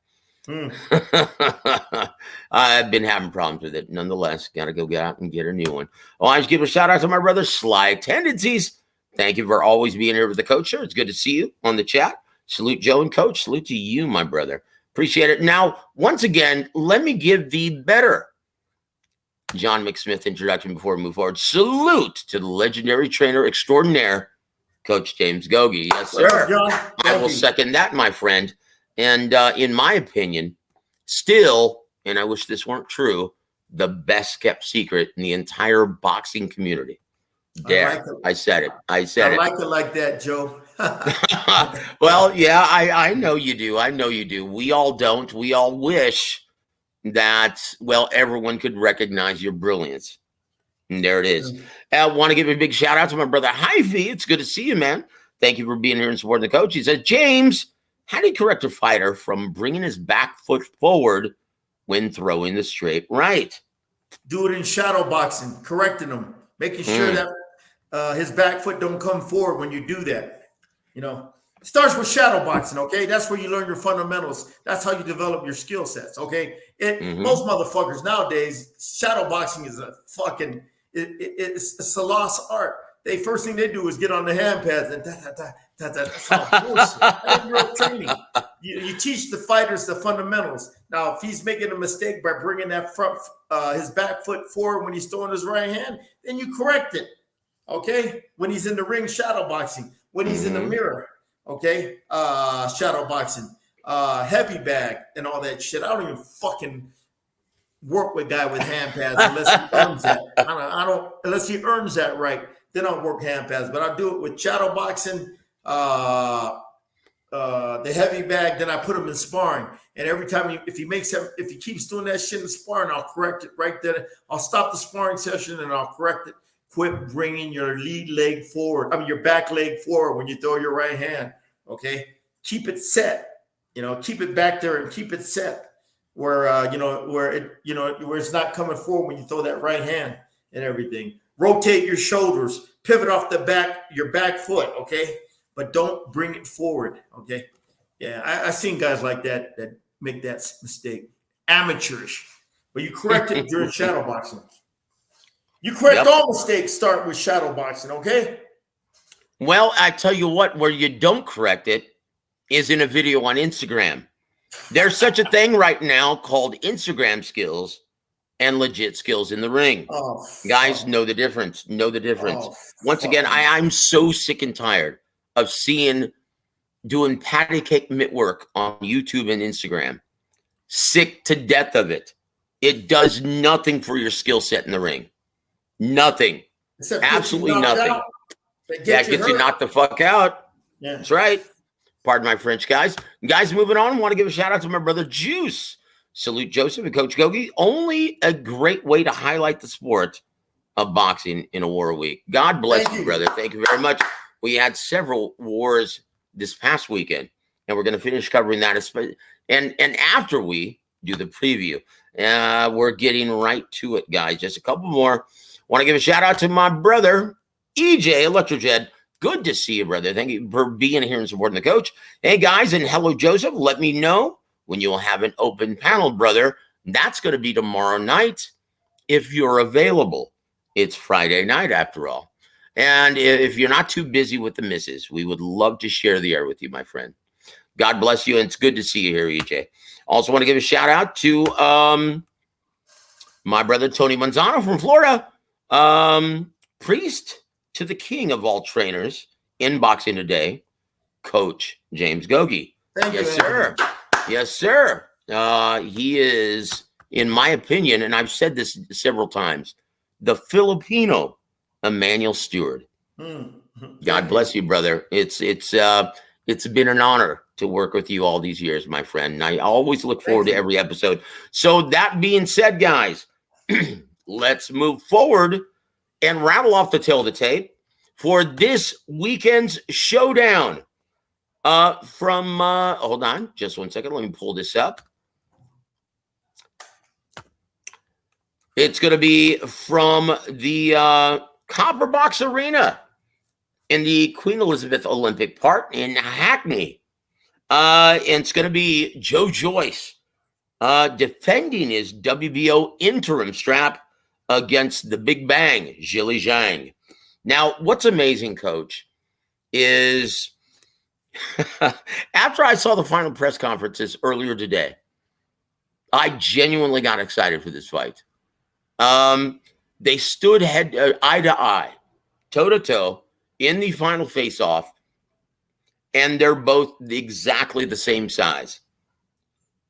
I've been having problems with it. Nonetheless, got to go get out and get a new one. I just give a shout out to my brother Sly Tendencies. Thank you for always being here with the coach, sir. It's good to see you on the chat. Salute Joe and Coach. Salute to you, my brother. Appreciate it. Now, once again, let me give the better John McSmith introduction before we move forward. Salute to the legendary trainer extraordinaire, Coach James Gogue. Yes, sir. I will second that, my friend. And in my opinion, still, and I wish this weren't true, the best kept secret in the entire boxing community. There, I said it. I like it like that, Joe. Well, yeah, I know you do. We all don't. We all wish that, everyone could recognize your brilliance. And there it is. I want to give a big shout out to my brother Hyphy. It's good to see you, man. Thank you for being here and supporting the coach. He says, James, how do you correct a fighter from bringing his back foot forward when throwing the straight right? Do it in shadow boxing, correcting him, making sure that his back foot don't come forward when you do that. It starts with shadow boxing, okay? That's where you learn your fundamentals. That's how you develop your skill sets, okay? Most motherfuckers nowadays, shadow boxing is it's a lost art. First thing they do is get on the hand pads and that's all bullshit. That ain't real training. You teach the fighters the fundamentals. Now, if he's making a mistake by bringing that his back foot forward when he's throwing his right hand, then you correct it, okay? When he's in the ring, shadow boxing. When he's in the mirror, okay? Shadow boxing, heavy bag, and all that shit. I don't even fucking work with a guy with hand pads unless he earns that. I don't unless he earns that right. Then I'll work hand pads, but I do it with shadow boxing, the heavy bag. Then I put him in sparring, and every time if he keeps doing that shit in sparring, I'll correct it right there. I'll stop the sparring session and I'll correct it. Quit bringing your your back leg forward when you throw your right hand. Okay, keep it set. Keep it back there and keep it set where where it's not coming forward when you throw that right hand and everything. Rotate your shoulders, pivot off your back foot. Okay, but don't bring it forward. Okay, yeah, I've seen guys like that make that mistake, amateurish. But you correct it during shadow boxing. You correct all mistakes, start with shadow boxing, okay? Well, I tell you what, where you don't correct it is in a video on Instagram. There's such a thing right now called Instagram skills, and legit skills in the ring. Oh, Guys, fuck. know the difference. Know the difference. Oh, Once again, fuck. I'm so sick and tired of doing patty cake mitt work on YouTube and Instagram. Sick to death of it. It does nothing for your skill set in the ring. Nothing. Except get you Absolutely knocked nothing. out. That Get gets you hurt. knocked the fuck out. Yeah. That's right. Pardon my French, guys. Guys, moving on. I want to give a shout out to my brother Juice. Salute Joseph and Coach Gogue. Only a great way to highlight the sport of boxing in a war week. God bless Thank you, you. brother. Thank you very much. We had several wars this past weekend, and we're going to finish covering that. And after we do the preview, we're getting right to it, guys. Just a couple more. Want to give a shout out to my brother, EJ Electrojet. Good to see you, brother. Thank you for being here and supporting the coach. Hey, guys, and hello, Joseph. Let me know when you'll have an open panel, brother. That's going to be tomorrow night if you're available. It's Friday night, after all. And if you're not too busy with the missus, we would love to share the air with you, my friend. God bless you, and it's good to see you here, EJ. Also want to give a shout out to my brother Tony Manzano from Florida, priest to the king of all trainers in boxing today, Coach James Gogue. Thank Yes, you, sir. Yes, sir. He is, in my opinion, and I've said this several times, the Filipino Emmanuel Stewart. God bless you, brother. It's been an honor to work with you all these years, my friend. And I always look forward to every episode. So that being said, guys, let's move forward and rattle off the tail of the tape for this weekend's showdown. Hold on just 1 second. Let me pull this up. It's going to be from the Copper Box Arena in the Queen Elizabeth Olympic Park in Hackney. And it's going to be Joyce defending his WBO interim strap against the Big Bang, Zhang. Now, what's amazing, Coach, is after I saw the final press conferences earlier today, I genuinely got excited for this fight. They stood eye to eye, toe to toe in the final face-off, and they're both exactly the same size.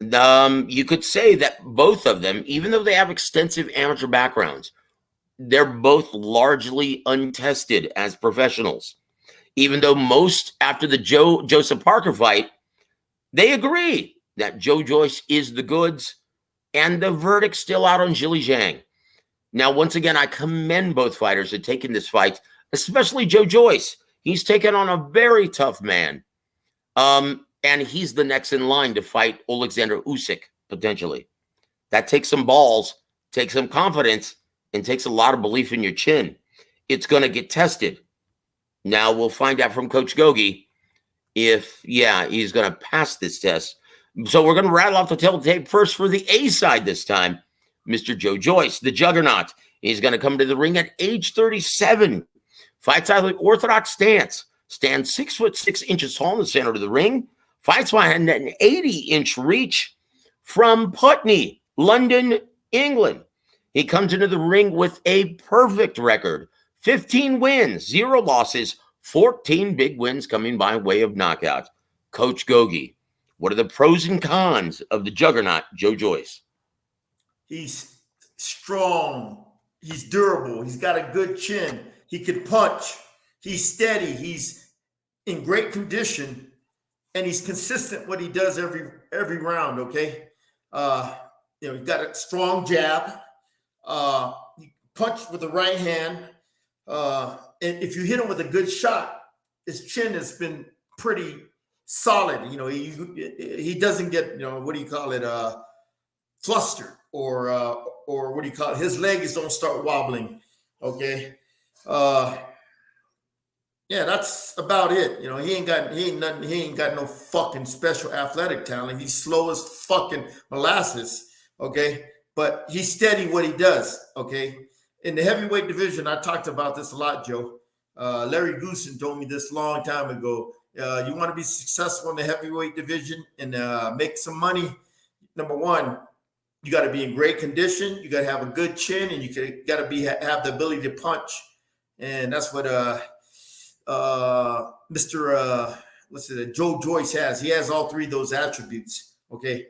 You could say that both of them, even though they have extensive amateur backgrounds, they're both largely untested as professionals. Even though most, after the Joseph Parker fight, they agree that Joyce is the goods, and the verdict's still out on Zhang. Now, once again, I commend both fighters for taking this fight, especially Joyce. He's taken on a very tough man. And he's the next in line to fight Alexander Usyk, potentially. That takes some balls, takes some confidence, and takes a lot of belief in your chin. It's going to get tested. Now, we'll find out from Coach Gogue if, he's going to pass this test. So we're going to rattle off the tail tape first for the A side this time. Mr. Joyce, the juggernaut. He's going to come to the ring at age 37. Fights out of the orthodox stance. Stands 6'6" tall in the center of the ring. Fights behind an 80-inch reach from Putney, London, England. He comes into the ring with a perfect record. 15 wins, 0 losses, 14 big wins coming by way of knockout. Coach Gogue, what are the pros and cons of the juggernaut, Joyce? He's strong. He's durable. He's got a good chin. He can punch. He's steady. He's in great condition. And he's consistent what he does every round, okay? He's got a strong jab. He punch with the right hand. And if you hit him with a good shot, his chin has been pretty solid. He doesn't get, flustered or what do you call it? His legs don't start wobbling, okay? That's about it. He ain't got no fucking special athletic talent. He's slow as fucking molasses, okay? But he's steady what he does, okay? In the heavyweight division, I talked about this a lot, Joe. Larry Goosen told me this a long time ago. You want to be successful in the heavyweight division and make some money? Number one, you got to be in great condition. You got to have a good chin, and you got to have the ability to punch. And that's what Mr. Joe Joyce has. He has all three of those attributes. Okay,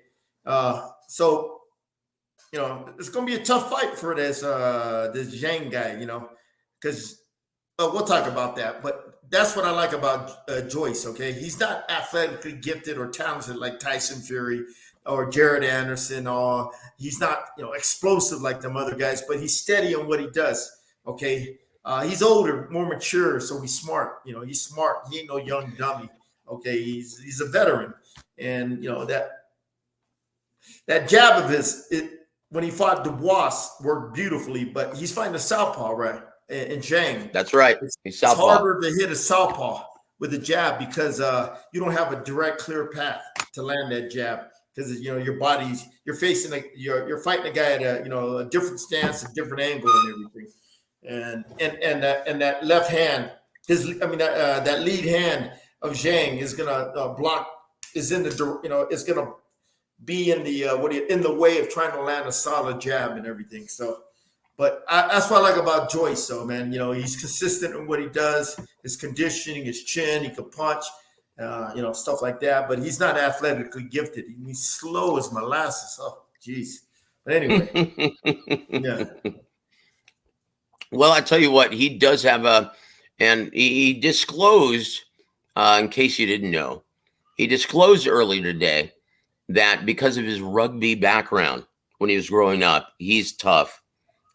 so it's going to be a tough fight for this Zhang guy. Because we'll talk about that. But that's what I like about Joyce. Okay, he's not athletically gifted or talented like Tyson Fury or Jared Anderson, or he's not explosive like them other guys. But he's steady on what he does. Okay. He's older, more mature, so he's smart. He's smart. He ain't no young dummy. Okay, he's a veteran, and that jab of his, when he fought W.A.W, worked beautifully. But he's fighting a southpaw, right? And Zhang. That's right. It's harder to hit a southpaw with a jab because you don't have a direct, clear path to land that jab. Because your body's, you're facing you're fighting a guy at a different stance, a different angle, and everything. And that left hand, that lead hand of Zhang is gonna block. Is in the it's gonna be in the in the way of trying to land a solid jab and everything. So, but that's what I like about Joyce. So, man, he's consistent in what he does. His conditioning, his chin, he can punch, stuff like that. But he's not athletically gifted. He's slow as molasses. Oh, jeez. But anyway, yeah. Well, I tell you what, he does have and he disclosed, in case you didn't know, he disclosed earlier today that because of his rugby background when he was growing up, he's tough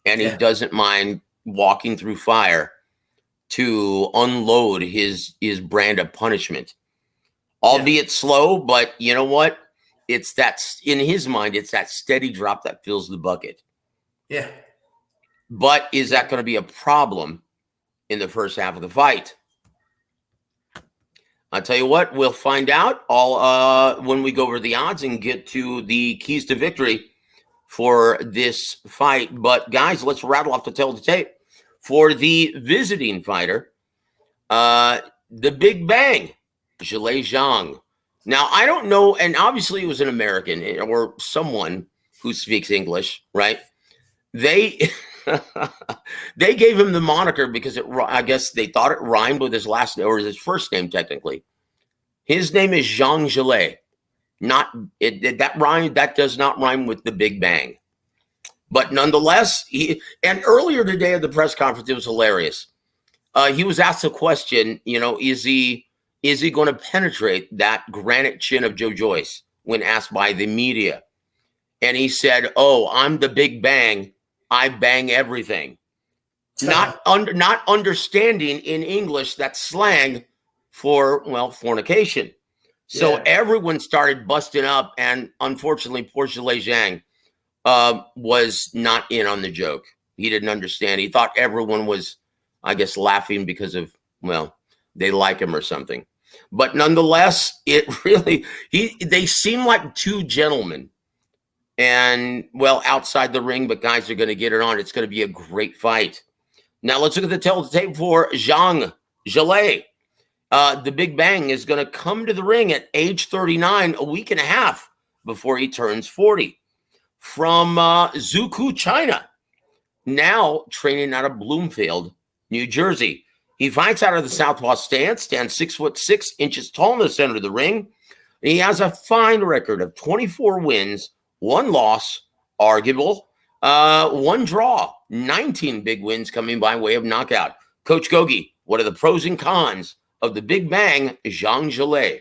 and he doesn't mind walking through fire to unload his brand of punishment, albeit slow. But you know what? It's that, in his mind, it's that steady drop that fills the bucket. Yeah. But is that going to be a problem in the first half of the fight? I'll tell you what, we'll find out all when we go over the odds and get to the keys to victory for this fight. But guys, let's rattle off the tail of the tape. For the visiting fighter, the Big Bang, Zhang. Now, I don't know, and obviously it was an American or someone who speaks English, right? They gave him the moniker because I guess they thought it rhymed with his last name or his first name. Technically, his name is Zhang. That does not rhyme with the Big Bang, but nonetheless, and earlier today at the press conference, it was hilarious. He was asked a question. Is he going to penetrate that granite chin of Joe Joyce when asked by the media? And he said, "Oh, I'm the Big Bang. I bang everything." Not understanding in English that slang for, fornication. So everyone started busting up, and unfortunately, poor Zhang was not in on the joke. He didn't understand. He thought everyone was, I guess, laughing because of, they like him or something. But nonetheless, they seem like two gentlemen. And, outside the ring, but guys are going to get it on. It's going to be a great fight. Now, let's look at the tail of the tape for Zhang. The Big Bang is going to come to the ring at age 39, a week and a half before he turns 40. From Zhukou, China, now training out of Bloomfield, New Jersey. He fights out of the southpaw stance, stands 6'6" tall in the center of the ring. He has a fine record of 24 wins, 1 loss, arguable, 1 draw, 19 big wins coming by way of knockout. Coach Gogue, what are the pros and cons of the Big Bang, Zhang?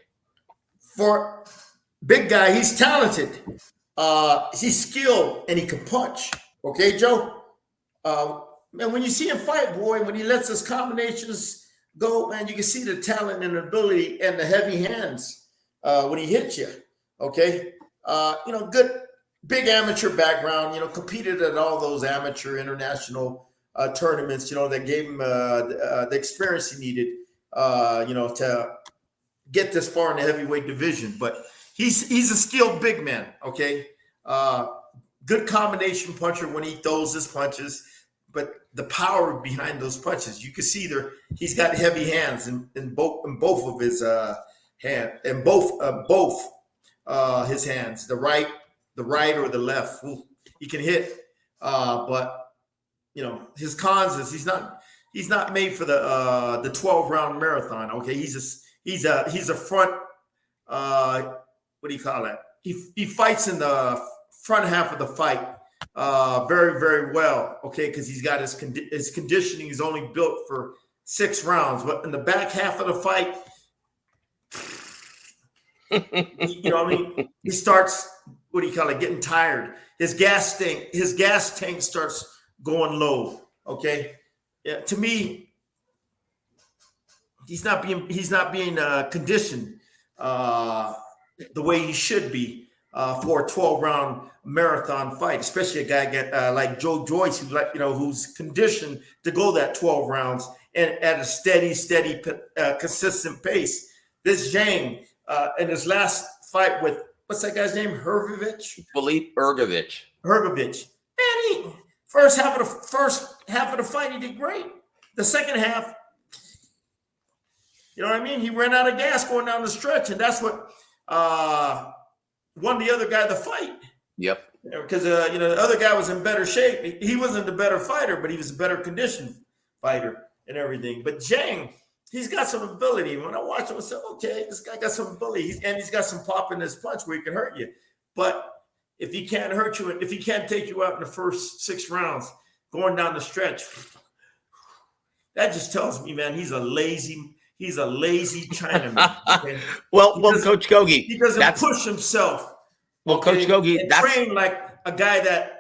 For big guy, he's talented. He's skilled, and he can punch. Okay, Joe? Man, when you see him fight, boy, when he lets his combinations go, man, you can see the talent and ability and the heavy hands when he hits you. Okay? Good, big amateur background, competed at all those amateur international tournaments, that gave him the experience he needed, to get this far in the heavyweight division. But he's a skilled big man, okay? Good combination puncher when he throws his punches, but the power behind those punches, you can see he's got heavy hands in both of his hand, and both his hands, the right or the left. Ooh, he can hit. But you know, his cons is he's not made for the 12-round marathon. Okay, he's a front what do you call that? He fights in the front half of the fight very, very well. Okay, because he's got his conditioning is only built for 6 rounds, but in the back half of the fight, you know what I mean? He starts, what do you call it, getting tired. His gas tank starts going low. Okay, yeah. To me, he's not being conditioned the way he should be for a 12-round marathon fight, especially a guy like Joyce, who's conditioned to go that 12 rounds and at a steady, consistent pace. This Zhang in his last fight with, what's that guy's name? Philippe Ergovich. Man, he first half of the fight, he did great. The second half, you know what I mean? He ran out of gas going down the stretch, and that's what won the other guy the fight. Yep. Because the other guy was in better shape. He wasn't the better fighter, but he was a better conditioned fighter and everything. But Zhang, he's got some ability. When I watch him, I said, okay, this guy got some ability. He's got some pop in his punch where he can hurt you. But if he can't hurt you, if he can't take you out in the first 6 rounds, going down the stretch, that just tells me, man, he's a lazy Chinaman. Okay? well, Coach Gogue, he doesn't push himself. Well, okay? Coach Gogue, that's trained like a guy that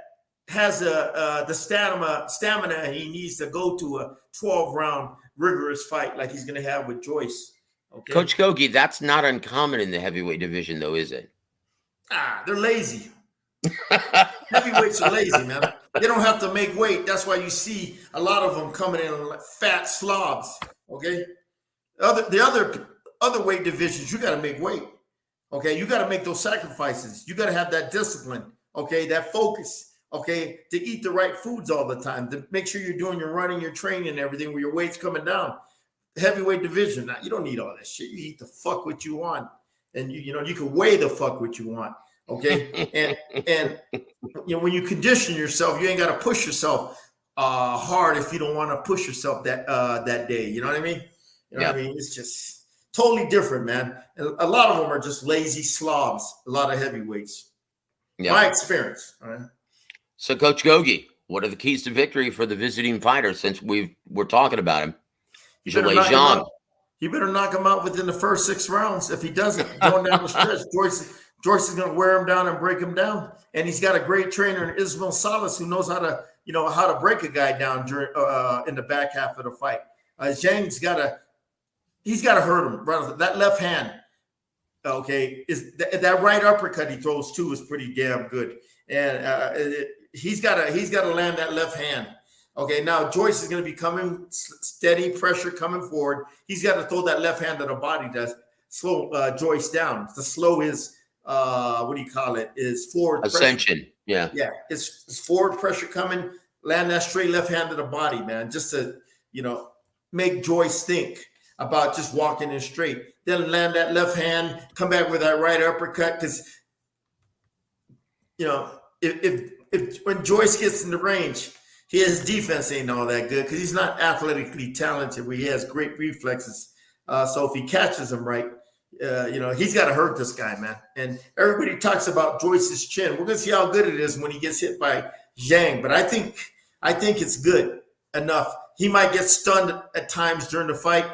has the stamina he needs to go to a 12-round rigorous fight like he's going to have with Joyce. Okay? Coach Gogue, that's not uncommon in the heavyweight division, though, is it? They're lazy. Heavyweights are lazy, man. They don't have to make weight. That's why you see a lot of them coming in like fat slobs. Okay, the other weight divisions, you got to make weight. Okay, you got to make those sacrifices. You got to have that discipline. Okay, that focus. Okay, to eat the right foods all the time. To make sure you're doing your running, your training, and everything where your weight's coming down. Heavyweight division. Now, you don't need all that shit. You eat the fuck what you want, and you can weigh the fuck what you want. Okay, and when you condition yourself, you ain't got to push yourself hard if you don't want to push yourself that day. You know what I mean? You know what I mean? It's just totally different, man. And a lot of them are just lazy slobs. A lot of heavyweights. Yeah. My experience. All right. So, Coach Gogue, what are the keys to victory for the visiting fighter? Since we're talking about him, Zhang. You better knock him out within the first 6 rounds. If he doesn't, going down the stretch, Joyce is going to wear him down and break him down. And he's got a great trainer in Ismail Salas who knows how to break a guy down during in the back half of the fight. Zhang's got to hurt him. Right? That left hand, okay, is that right uppercut he throws too is pretty damn good. And he's got to land that left hand. Okay, now Joyce is going to be coming steady, pressure coming forward. He's got to throw that left hand to the body to slow Joyce down. To slow his is forward ascension. Pressure. Yeah. It's forward pressure coming. Land that straight left hand to the body, man. Just to make Joyce think about just walking in straight. Then land that left hand. Come back with that right uppercut because if when Joyce gets in the range, his defense ain't all that good because he's not athletically talented. Where he has great reflexes. So if he catches him right. He's got to hurt this guy, man. And everybody talks about Joyce's chin. We're gonna see how good it is when he gets hit by Zhang. But I think it's good enough. He might get stunned at times during the fight,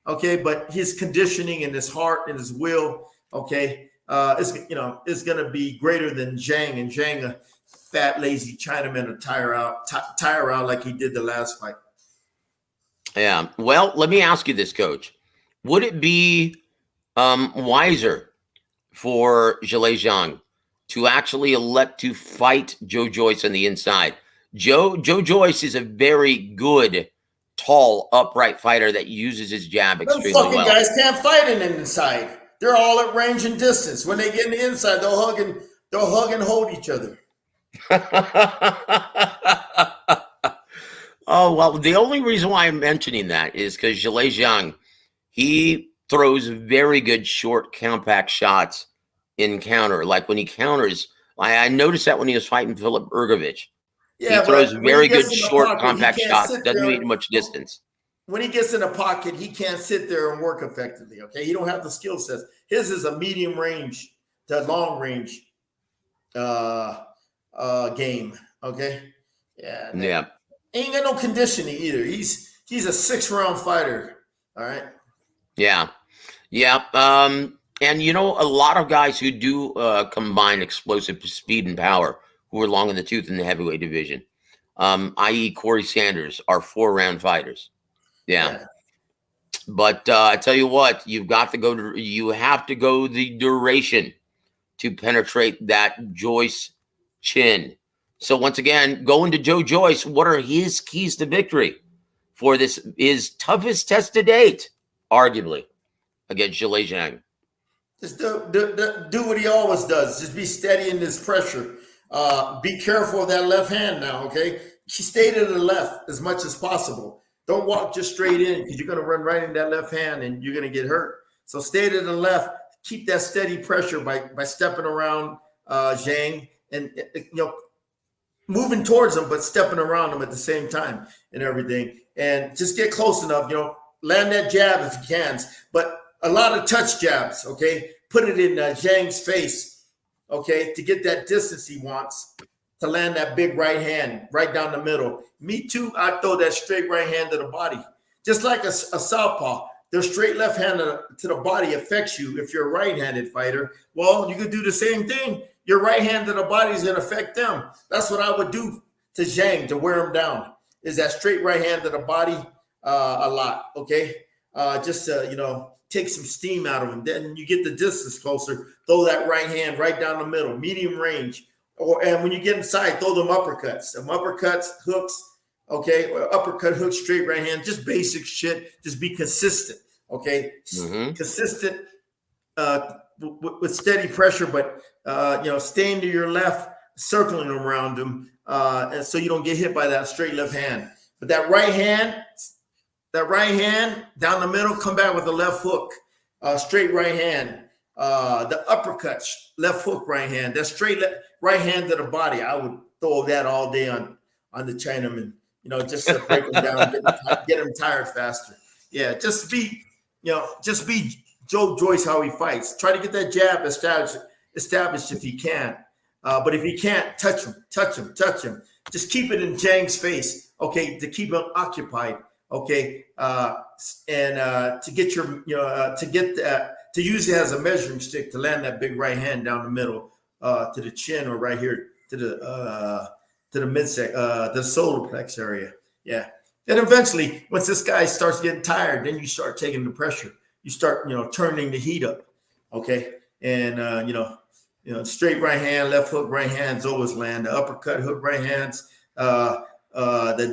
okay. But his conditioning and his heart and his will, okay, is gonna be greater than Zhang. And Zhang, a fat, lazy Chinaman, to tire out like he did the last fight. Yeah. Well, let me ask you this, Coach. Would it be wiser for Zhang to actually elect to fight Joe Joyce on the inside? Joe Joyce is a very good, tall, upright fighter that uses his jab extremely well. Those fucking guys can't fight in the inside. They're all at range and distance. When they get in the inside, they'll hug and hold each other. Oh, well, the only reason why I'm mentioning that is because Zhang, he throws very good short compact shots in counter. Like when he counters I noticed that when he was fighting Philip Ergovich. Yeah, He throws but when he very gets good, in the short, pocket, he compact can't shots. sit Doesn't there. need much distance. When he gets in the pocket, he can't sit there and work effectively. Okay, he don't have the skill sets. His is a medium range to long range game. Okay, yeah, Yeah. ain't got no conditioning either. He's a 6-round fighter. All right. Yeah. Yeah. And you know, a lot of guys who do combine explosive speed and power who are long in the tooth in the heavyweight division, i.e. Corey Sanders, are 4-round fighters. Yeah. But I tell you what, you have to go the duration to penetrate that Joyce chin. So once again, going to Joyce, what are his keys to victory for this his toughest test to date, arguably, against Zhang? Just do what he always does. Just be steady in this pressure. Be careful of that left hand now, okay? She stay to the left as much as possible. Don't walk just straight in because you're going to run right in that left hand and you're going to get hurt. So stay to the left. Keep that steady pressure by stepping around Zhang and moving towards him, but stepping around him at the same time and everything. And just get close enough, land that jab if you can. But a lot of touch jabs, okay? Put it in Zhang's face, okay, to get that distance he wants, to land that big right hand right down the middle. Me too, I throw that straight right hand to the body. Just like a southpaw, their straight left hand to the body affects you if you're a right-handed fighter. Well, you could do the same thing. Your right hand to the body is going to affect them. That's what I would do to Zhang to wear him down, is that straight right hand to the body a lot, okay? Just to, take some steam out of him. Then you get the distance closer, throw that right hand right down the middle, medium range. And when you get inside, throw them uppercuts. Some uppercuts, hooks, okay? Uppercut, hook, straight right hand, just basic shit. Just be consistent, okay? Mm-hmm. Consistent with steady pressure, but, staying to your left, circling around him, and so you don't get hit by that straight left hand. But that right hand down the middle, come back with a left hook, straight right hand. The uppercut, left hook, right hand. That straight right hand to the body. I would throw that all day on the Chinaman, just to break him down, get him tired faster. Yeah, just be Joyce how he fights. Try to get that jab established if he can. But if he can't, touch him. Just keep it in Zhang's face, okay, to keep him occupied. Okay, and to get to use it as a measuring stick to land that big right hand down the middle, to the chin or right here to the midsection, the solar plex area. Yeah, and eventually, once this guy starts getting tired, then you start taking the pressure. You start, turning the heat up. Okay, and straight right hand, left hook, right hands always land. The uppercut, hook, right hands. The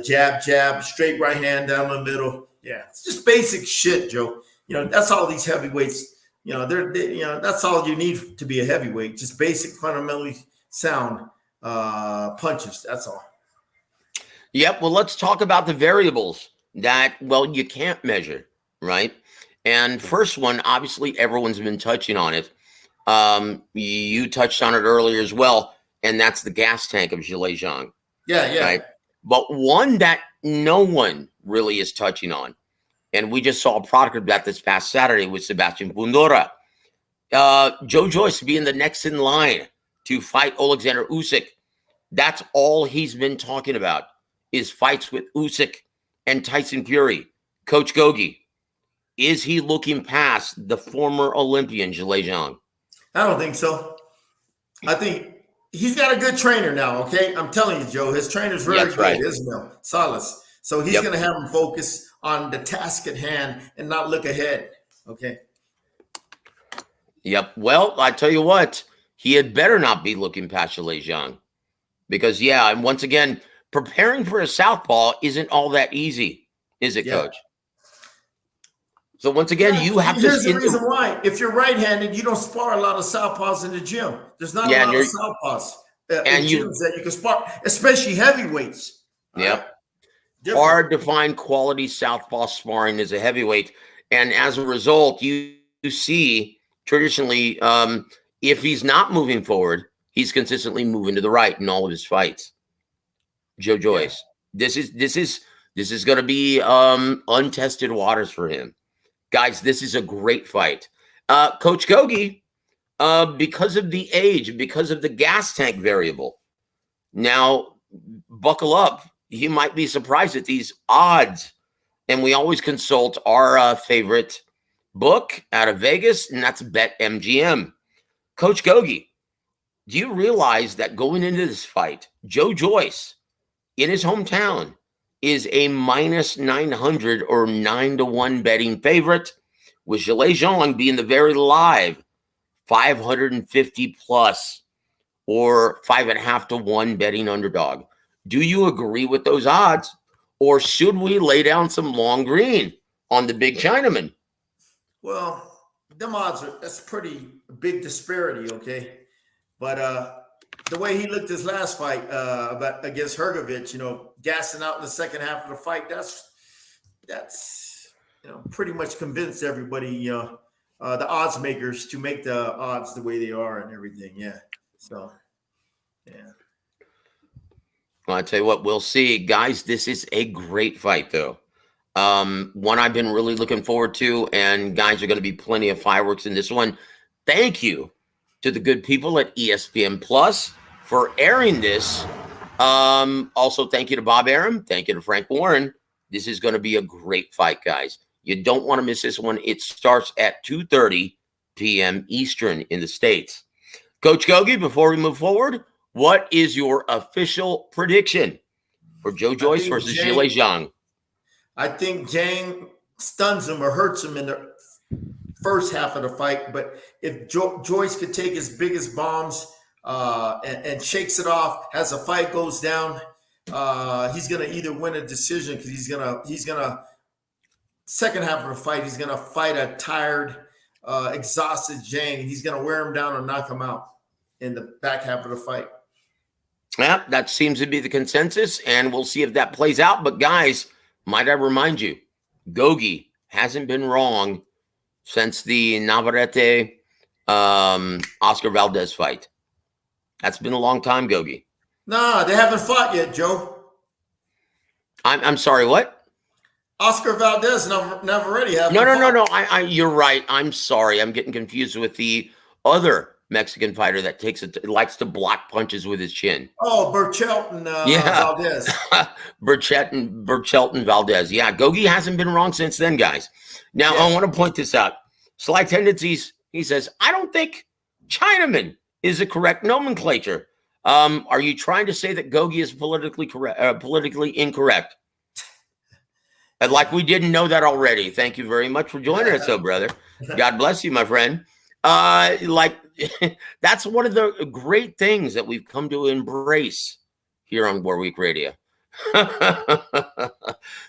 jab, straight right hand down the middle. Yeah, it's just basic shit, Joe. That's all these heavyweights. That's all you need to be a heavyweight. Just basic, fundamentally sound punches. That's all. Yep. Well, let's talk about the variables that you can't measure, right? And first one, obviously, everyone's been touching on it. You touched on it earlier as well, and that's the gas tank of Zhang. Yeah. Right? But one that no one really is touching on, and we just saw a product of that this past Saturday with Sebastian Fundora. Joyce being the next in line to fight Alexander Usyk. That's all he's been talking about is fights with Usyk and Tyson Fury. Coach Gogue, is he looking past the former Olympian Zhang? I don't think so. I think he's got a good trainer now, okay? I'm telling you, Joe, his trainer's very good, right. Ismail Salas. So he's going to have him focus on the task at hand and not look ahead, okay? Yep. Well, I tell you what, he had better not be looking past Zhang. Because, and once again, preparing for a southpaw isn't all that easy, is it, Coach? So once again, you have Here's the reason why. If you're right-handed, you don't spar a lot of southpaws in the gym. There's not a lot of southpaws in gyms that you can spar, especially heavyweights. Yep. Right? Hard to find quality southpaw sparring as a heavyweight. And as a result, you see traditionally, if he's not moving forward, he's consistently moving to the right in all of his fights. Joyce, this is going to be untested waters for him, guys. This is a great fight. Coach Gogue, because of the age, because of the gas tank variable. Now, buckle up. You might be surprised at these odds. And we always consult our favorite book out of Vegas, and that's BetMGM. Coach Gogue, do you realize that going into this fight, Joyce, in his hometown, is a minus 900 or 9-1 betting favorite, with Zhang being the very live 550 plus or 5.5 to 1 betting underdog? Do you agree with those odds, or should we lay down some long green on the big Chinaman? Well, them odds that's pretty big disparity, okay? But the way he looked his last fight against Hrgovic, gassing out in the second half of the fight, that's pretty much convinced everybody, the odds makers, to make the odds the way they are and everything. Yeah. So, yeah. Well, I tell you what, we'll see, guys. This is a great fight, though. One I've been really looking forward to, and guys, are going to be plenty of fireworks in this one. Thank you to the good people at ESPN Plus for airing this. Also, thank you to Bob Arum. Thank you to Frank Warren. This is going to be a great fight, guys. You don't want to miss this one. It starts at 2:30 p.m. Eastern in the States. Coach Gogue, before we move forward, what is your official prediction for Joyce versus Zhang? I think Zhang stuns him or hurts him in the first half of the fight. But if Joyce could take his biggest bombs and shakes it off as the fight goes down, he's going to either win a decision, because he's gonna second half of the fight, he's going to fight a tired, exhausted Zhang. He's going to wear him down or knock him out in the back half of the fight. Yeah, that seems to be the consensus, and we'll see if that plays out. But guys, might I remind you, Gogue hasn't been wrong since the Navarrete Oscar Valdez fight. That's been a long time, Gogue. Nah, they haven't fought yet, Joe. I'm sorry, what? Oscar Valdez Navarrete haven't No. fought. You're right. I'm sorry. I'm getting confused with the other Mexican fighter that likes to block punches with his chin. Oh, Berchelton Valdez. Berchelton Valdez. Yeah, Gogue hasn't been wrong since then, guys. Now, I want to point this out. Sly Tendencies, he says, I don't think Chinaman is the correct nomenclature. Are you trying to say that Gogue is politically incorrect? Like we didn't know that already. Thank you very much for joining us, though, brother. God bless you, my friend. That's one of the great things that we've come to embrace here on War Week Radio.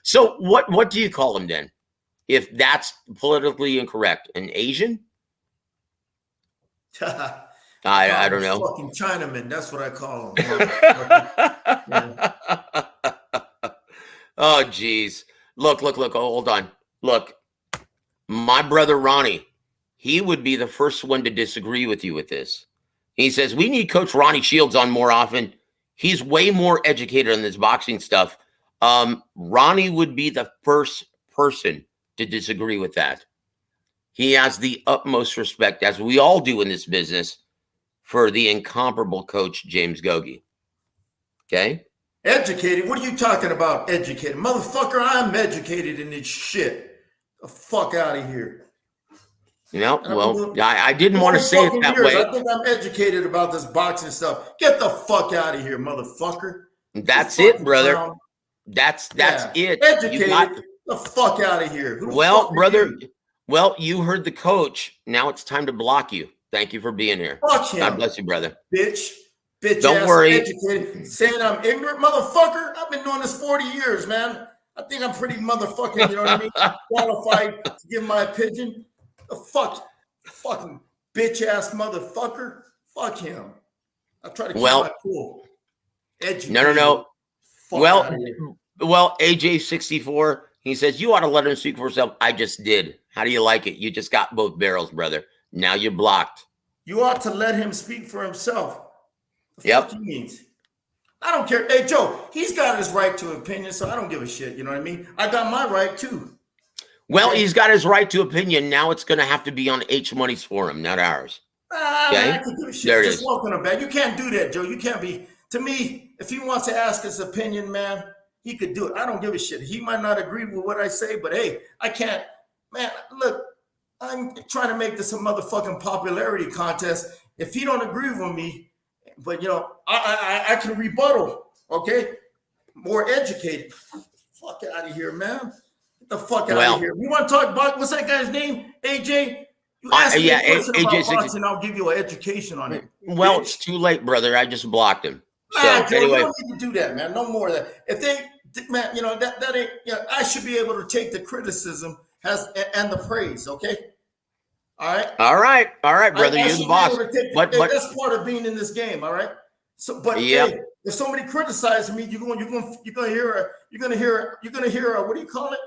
So what do you call him then, if that's politically incorrect? An Asian? I don't know. Fucking Chinaman. That's what I call him. Oh, geez. Look. Hold on. Look, my brother Ronnie, he would be the first one to disagree with you with this. He says, we need Coach Ronnie Shields on more often. He's way more educated on this boxing stuff. Ronnie would be the first person to disagree with that. He has the utmost respect, as we all do in this business, for the incomparable Coach James Gogue. Okay? Educated? What are you talking about, educated? Motherfucker, I'm educated in this shit. The fuck out of here. I didn't want to say it that way. I think I'm educated about this boxing stuff. Get the fuck out of here, motherfucker. That's it, brother. Clown. That's it. Educated. The fuck out of here. Brother. Well, you heard the coach. Now it's time to block you. Thank you for being here. Fuck him. God bless you, brother. Bitch. Don't worry. Educated. Saying I'm ignorant, motherfucker. I've been doing this 40 years, man. I think I'm pretty motherfucking, you know what I mean? Qualified to give my opinion. The fucking bitch ass motherfucker. Fuck him. I try to keep my cool. Educated. No. Well, AJ64, he says, you ought to let him speak for himself. I just did. How do you like it? You just got both barrels, brother. Now you're blocked. You ought to let him speak for himself. The fuck he means. I don't care. Hey, Joe, he's got his right to opinion, so I don't give a shit. You know what I mean? I got my right too. Well, he's got his right to opinion. Now it's going to have to be on H Money's forum, not ours. Man, I can give a shit. There it Just is. walk on a bag. You can't do that, Joe. You can't be. To me, if he wants to ask his opinion, man, he could do it. I don't give a shit. He might not agree with what I say, but hey, I can't. Man, look, I'm trying to make this a motherfucking popularity contest. If he don't agree with me, but you know, I can rebuttal. Okay, more educated. Fuck out of here, man. Get the fuck out of here. You want to talk about what's that guy's name? AJ. You ask me a question about boxing, I'll give you an education on it. Well, it's too late, brother. I just blocked him. Man, So Joe, anyway, you don't need to do that, man. No more of that. If they, man, you know that ain't. You know, I should be able to take the criticism and the praise. Okay. All right, brother. You're the boss. But that's part of being in this game. All right. So, but hey, if somebody criticizes me, you're gonna hear what do you call it?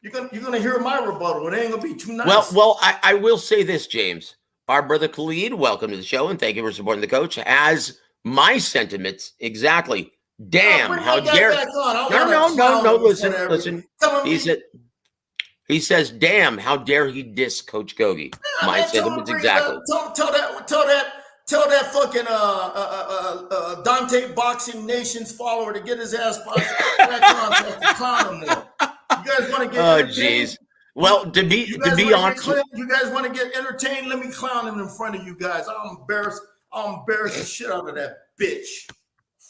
You're gonna hear my rebuttal. It ain't gonna be too nice. Well, I will say this, James. Our brother Khalid, welcome to the show, and thank you for supporting the coach. Has my sentiments exactly. Damn, how dare! No. Listen. He says, "Damn, how dare he diss Coach Gogue?" My sentiments exactly. Tell that fucking Dante Boxing Nation's follower to get his ass back on to clown him more. You guys want to get oh jeez. Well, to be honest, you guys want to get entertained? Let me clown him in front of you guys. I'll embarrass the shit out of that bitch.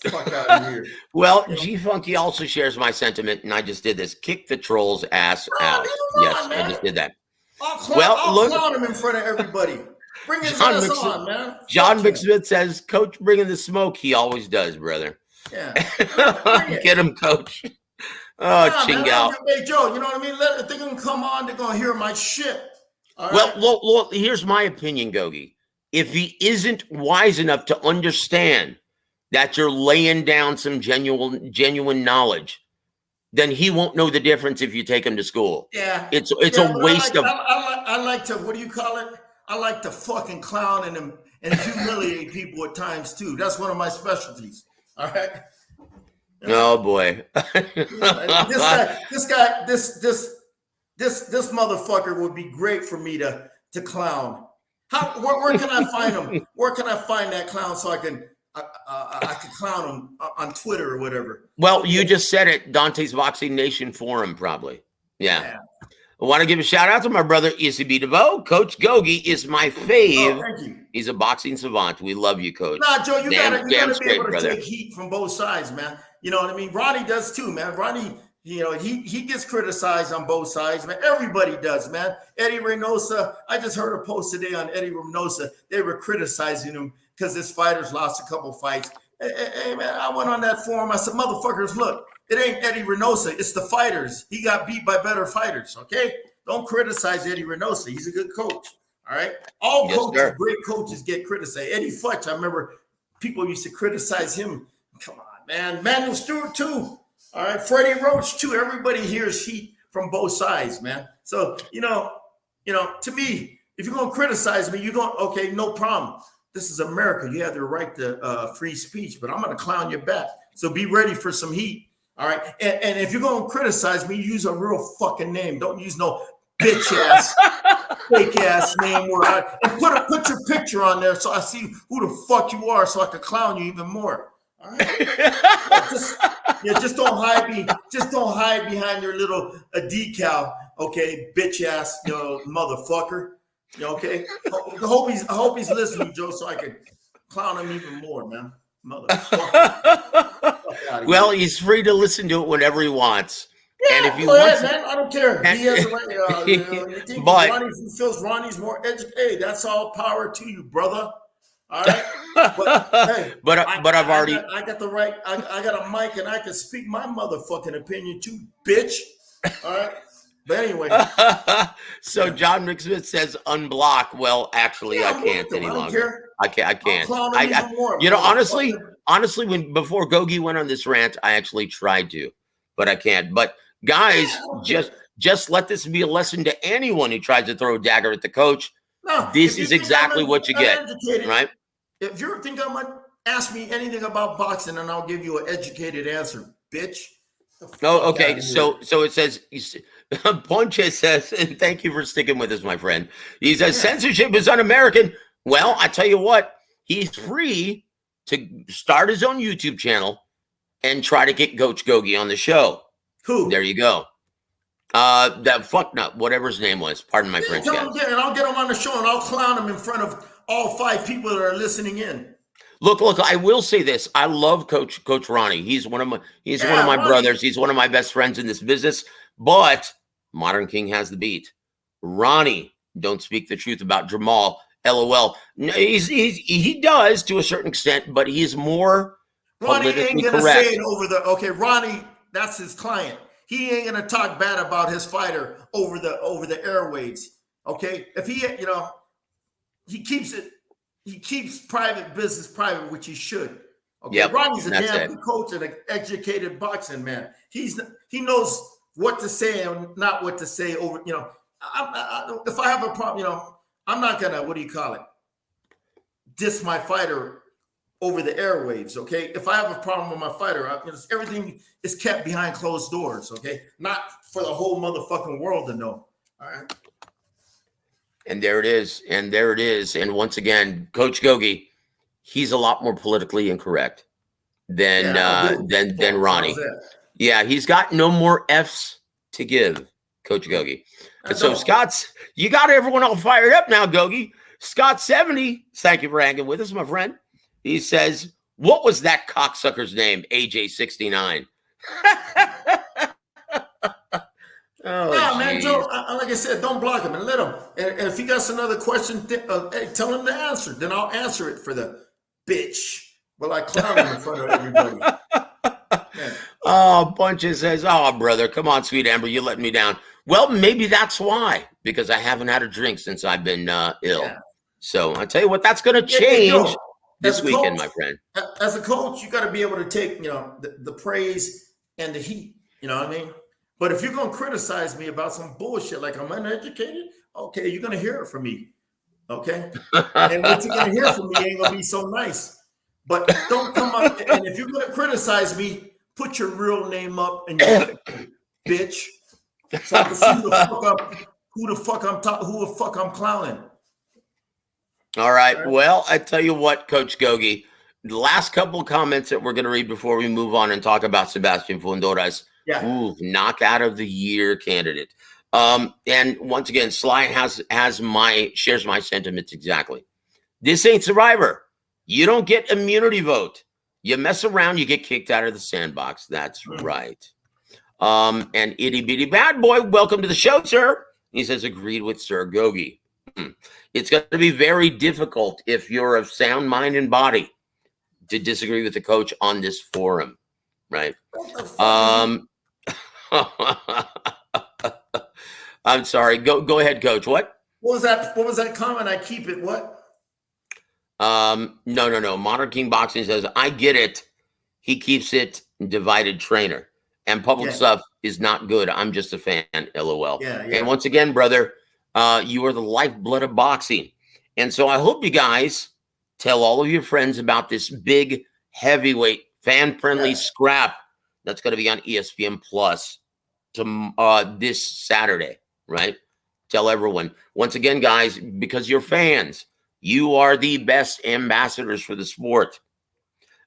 Fuck out of here. Well, G Funky also shares my sentiment, and I just did this. Kick the troll's ass out. Yes, man. I just did that. I'll clown him in front of everybody. Bring his ass on, man. John McSmith says, "Coach, bringing the smoke. He always does, brother." Yeah. Get him, Coach. Oh, Chingal. Hey, Joe, you know what I mean? If they're going to come on, they're going to hear my shit. All right? Well, here's my opinion, Gogue. If he isn't wise enough to understand that you're laying down some genuine knowledge, then he won't know the difference if you take him to school. Yeah. It's a waste of... I like to, what do you call it? I like to fucking clown and humiliate people at times, too. That's one of my specialties. All right? Oh boy. This motherfucker would be great for me to clown. Where can I find him? Where can I find that clown so I can clown him on Twitter or whatever? Well, you just said it. Dante's Boxing Nation forum, probably. Yeah. I want to give a shout out to my brother W.A.W. Coach Gogue is my fave. Oh, thank you. He's a boxing savant. We love you, Coach. Nah, Joe, you gotta be able to take heat from both sides, man. You know what I mean? Ronnie does too, man. Ronnie, you know, he gets criticized on both sides, man. Everybody does, man. Eddie Reynosa, I just heard a post today on Eddie Reynosa. They were criticizing him because his fighters lost a couple fights. Hey, man, I went on that forum. I said, motherfuckers, look, it ain't Eddie Reynosa. It's the fighters. He got beat by better fighters, okay? Don't criticize Eddie Reynosa. He's a good coach, all right? All coaches, great coaches get criticized. Eddie Futch, I remember people used to criticize him. Come on, man. Manuel Stewart, too. All right? Freddie Roach, too. Everybody hears heat from both sides, man. So, you know, to me, if you're going to criticize me, you're going, okay, no problem. This is America. You have the right to free speech, but I'm going to clown you back. So be ready for some heat. All right. And if you're going to criticize me, use a real fucking name. Don't use no bitch ass, fake ass name. And put your picture on there so I see who the fuck you are so I can clown you even more. All right. Just don't hide behind your little decal. Okay. Bitch ass, motherfucker. Okay. I hope he's listening, Joe, so I can clown him even more, man. Motherfucker. Well, he's free to listen to it whenever he wants. Yeah, and if you want, man, I don't care. He has a right. But Ronnie feels Ronnie's more educated. Hey, that's all power to you, brother. All right. But I've already. I got the right. I got a mic and I can speak my motherfucking opinion too, bitch. All right. But anyway. So John McSmith says unblock. Well, actually, I can't any longer. I can't. Honestly, before Gogue went on this rant, I actually tried to, but I can't. But guys, just let this be a lesson to anyone who tries to throw a dagger at the coach. No, this is exactly what you get, right? If you think I'm Ask me anything about boxing, and I'll give you an educated answer, bitch. Oh, okay. So it says, Ponche says, and thank you for sticking with us, my friend. He says, censorship is un-American. Well, I tell you what, he's free to start his own YouTube channel and try to get Coach Gogue on the show. Who? There you go. That fucknut, whatever his name was. Pardon my French, guys. And I'll get him on the show, and I'll clown him in front of all 5 people that are listening in. Look, I will say this. I love Coach Ronnie. He's one of my brothers. He's one of my best friends in this business. But Modern King has the beat. Ronnie, don't speak the truth about Jamal. LOL. He does to a certain extent, but he's more Ronnie politically ain't gonna correct. say it over the Ronnie, that's his client. He ain't gonna talk bad about his fighter over the airwaves. Okay. If he keeps private business private, which he should. Okay. Yep, Ronnie's a damn good coach and an educated boxing man. He knows what to say and not what to say over, if I have a problem, I'm not gonna, diss my fighter over the airwaves, okay? If I have a problem with my fighter, everything is kept behind closed doors, okay? Not for the whole motherfucking world to know, all right? And there it is. And once again, Coach Gogue, he's a lot more politically incorrect than Ronnie. Yeah, he's got no more F's to give, Coach Gogue. And so you got everyone all fired up now, Gogue. Scott 70, thank you for hanging with us, my friend. He says, what was that cocksucker's name? AJ 69. Man, Joe, like I said, don't block him and let him. And if he got another question, hey, tell him to answer. Then I'll answer it for the bitch. Well, I clown him in front of everybody. Oh, Bunches says, oh, brother, come on, sweet Amber, you let me down. Well, maybe that's why, because I haven't had a drink since I've been ill. Yeah. So I tell you what, that's going to change this weekend, my friend. As a coach, you got to be able to take, the praise and the heat. You know what I mean? But if you're going to criticize me about some bullshit like I'm uneducated, okay, you're going to hear it from me. Okay? And what you're going to hear from me ain't going to be so nice. But don't come up, and if you're going to criticize me, put your real name up and your bitch. So I can see who the fuck I'm clowning. All right. Well, I tell you what, Coach Gogue, the last couple of comments that we're going to read before we move on and talk about Sebastian Fundores. Yeah. Ooh, knockout of the year candidate. And once again, Sly shares my sentiments exactly. This ain't Survivor. You don't get immunity vote. You mess around, you get kicked out of the sandbox. That's right. And itty bitty bad boy, welcome to the show, sir. He says, agreed with Sir Gogue. It's going to be very difficult if you're of sound mind and body to disagree with the coach on this forum, right? I'm sorry. Go ahead, Coach. What was that comment? I keep it. What? No. Modern King Boxing says, I get it. He keeps it divided trainer. And public stuff is not good. I'm just a fan. LOL. Yeah. And once again, brother, you are the lifeblood of boxing. And so I hope you guys tell all of your friends about this big, heavyweight, fan-friendly scrap that's going to be on ESPN Plus this Saturday, right? Tell everyone. Once again, guys, because you're fans, you are the best ambassadors for the sport.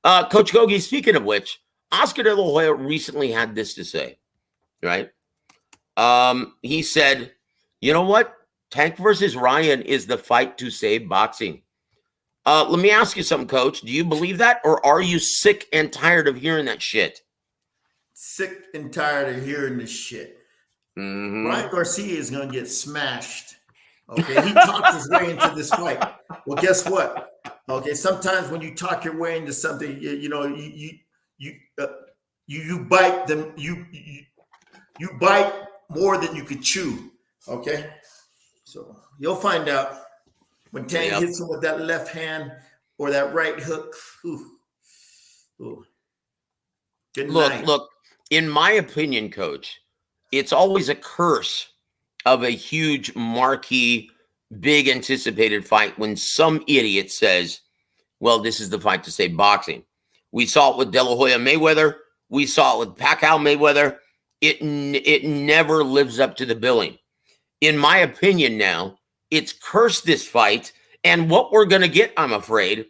Coach Gogue, speaking of which, Oscar De La Hoya recently had this to say, right? He said, you know what? Tank versus Ryan is the fight to save boxing. Let me ask you something, Coach. Do you believe that, or are you sick and tired of hearing that shit? Sick and tired of hearing this shit. Mm-hmm. Ryan Garcia is going to get smashed. Okay, he talked his way into this fight. Well, guess what? Okay, sometimes when you talk your way into something, you bite them. You bite more than you could chew. Okay, so you'll find out when Tank hits him with that left hand or that right hook. Ooh. Good night. Look. In my opinion, Coach, it's always a curse of a huge marquee, big anticipated fight when some idiot says, Well, this is the fight to save boxing. We saw it with De La Hoya Mayweather. We saw it with Pacquiao Mayweather. It never lives up to the billing. In my opinion now, it's cursed, this fight. And what we're going to get, I'm afraid,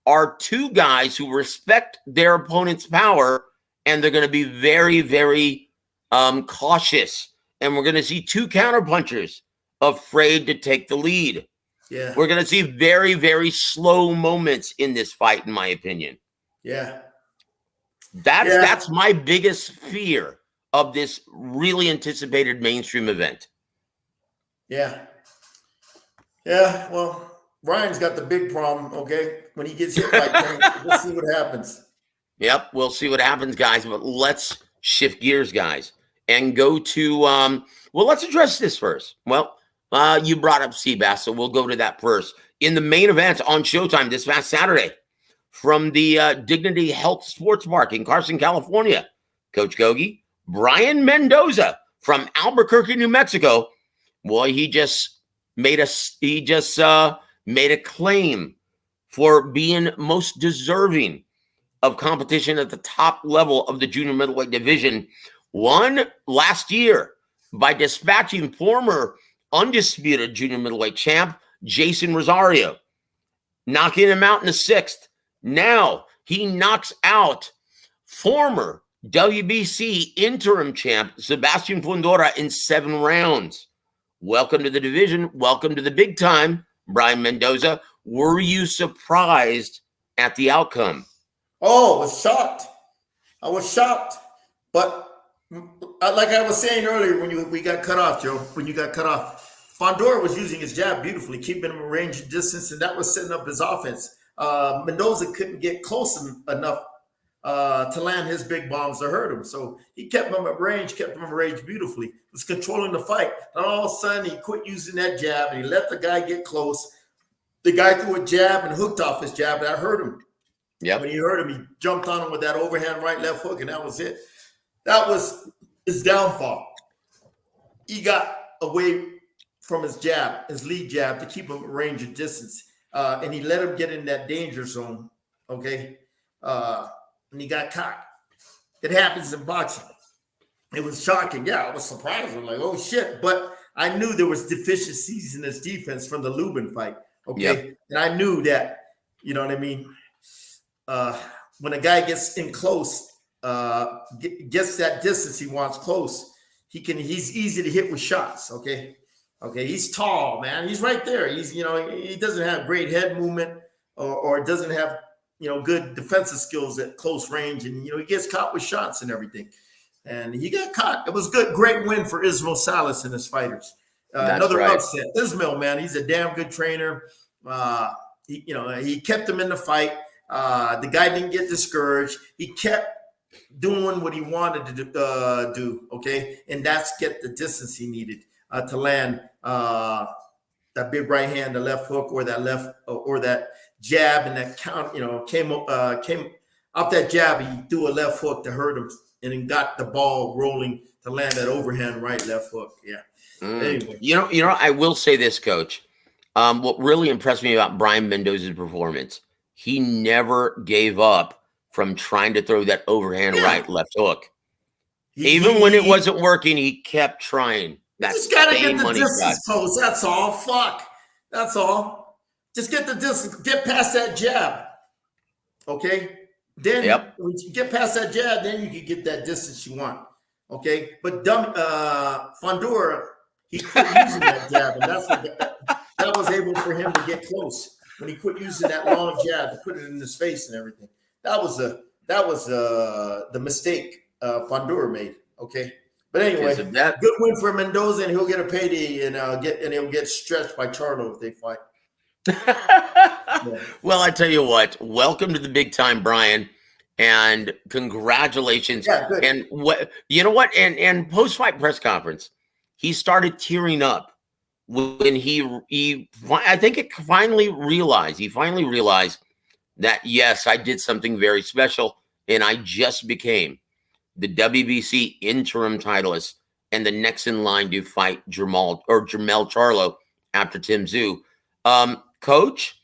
are two guys who respect their opponent's power, and they're going to be very, very cautious. And we're going to see two counterpunchers afraid to take the lead. Yeah. We're going to see very, very slow moments in this fight, in my opinion. Yeah. That's my biggest fear of this really anticipated mainstream event. Yeah. Yeah. Well, Ryan's got the big problem. Okay. When he gets hit like that, we'll see what happens. Yep. We'll see what happens, guys. But let's shift gears, guys, and go to, well, let's address this first. Well, you brought up Seabass, so we'll go to that first. In the main event on Showtime this past Saturday, from the Dignity Health Sports Park in Carson, California, Coach Gogue, Brian Mendoza from Albuquerque, New Mexico. Boy, he just made a claim for being most deserving of competition at the top level of the junior middleweight division. Won last year by dispatching former undisputed junior middleweight champ Jason Rosario, knocking him out in the 6th. Now he knocks out former WBC interim champ Sebastian Fundora in 7 rounds. Welcome to the division. Welcome to the big time, Brian Mendoza. Were you surprised at the outcome? Oh, I was shocked. I was shocked. But like I was saying earlier, when we got cut off, Joe, when you got cut off, Fundora was using his jab beautifully, keeping him in range and distance, and that was setting up his offense. Mendoza couldn't get close enough to land his big bombs to hurt him. So he kept him at range, beautifully. He was controlling the fight. And all of a sudden, he quit using that jab, and he let the guy get close. The guy threw a jab and hooked off his jab. That hurt him. Yeah. When he hurt him, he jumped on him with that overhand right, left hook, and that was it. That was his downfall. He got away from his jab, his lead jab, to keep him at range and distance. And he let him get in that danger zone, okay? And he got caught. It happens in boxing. It was shocking. Yeah, I was surprised. I'm like, oh, shit. But I knew there was deficiencies in his defense from the Lubin fight, okay? Yep. And I knew that, you know what I mean? When a guy gets in close, gets that distance he wants close, he's easy to hit with shots, okay? Okay, he's tall, man. He's right there. He doesn't have great head movement or doesn't have, good defensive skills at close range. And, he gets caught with shots and everything. And he got caught. It was good. Great win for Ismail Salas and his fighters. Another upset. Ismail, man, he's a damn good trainer. He kept him in the fight. The guy didn't get discouraged. He kept doing what he wanted to do, okay? And that's get the distance he needed to land that big right hand, the left hook, or that left or that jab, and that count, came off that jab. He threw a left hook to hurt him, and then got the ball rolling to land that overhand right, left hook. Yeah. Anyway. I will say this, Coach. What really impressed me about Brian Mendoza's performance, he never gave up from trying to throw that overhand right, left hook. Even when it wasn't working, he kept trying. Just got to get the distance, Coach. That's all. Fuck. That's all. Just get the distance. Get past that jab. Okay? Then when you get past that jab, then you can get that distance you want. Okay? But Fundora, he quit using that jab, and that was able for him to get close. When he quit using that long jab to put it in his face and everything. That was the mistake Fundora made. Okay? But anyway, good win for Mendoza, and he'll get a payday, and he'll get stretched by Charlo if they fight. Well, I tell you what, welcome to the big time, Brian, and congratulations. Yeah, good. And and post-fight press conference, he started tearing up when he I think he finally realized that, yes, I did something very special, and I just became the WBC interim titleist and the next in line to fight Jermell Charlo after Tim Tszyu. Coach,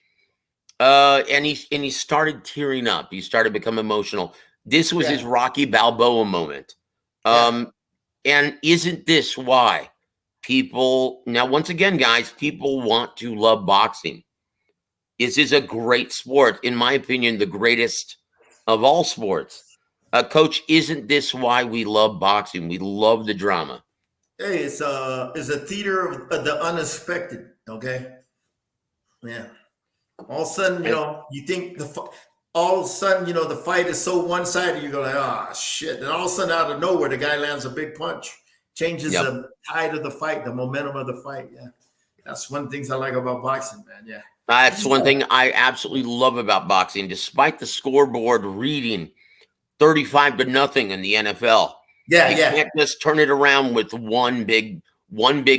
And he started tearing up. He started to become emotional. This was his Rocky Balboa moment. And isn't this why people now, once again, guys, people want to love boxing? This is a great sport, in my opinion, the greatest of all sports. Coach, isn't this why we love boxing? We love the drama. Hey, it's a theater of the unexpected. Okay, yeah. All of a sudden, you think all of a sudden, the fight is so one-sided. You go like, oh shit, and all of a sudden, out of nowhere, the guy lands a big punch, changes the tide of the fight, the momentum of the fight. Yeah, that's one of the things I like about boxing, man. Yeah, that's one thing I absolutely love about boxing. Despite the scoreboard reading 35-0 in the NFL, you can't just turn it around with one big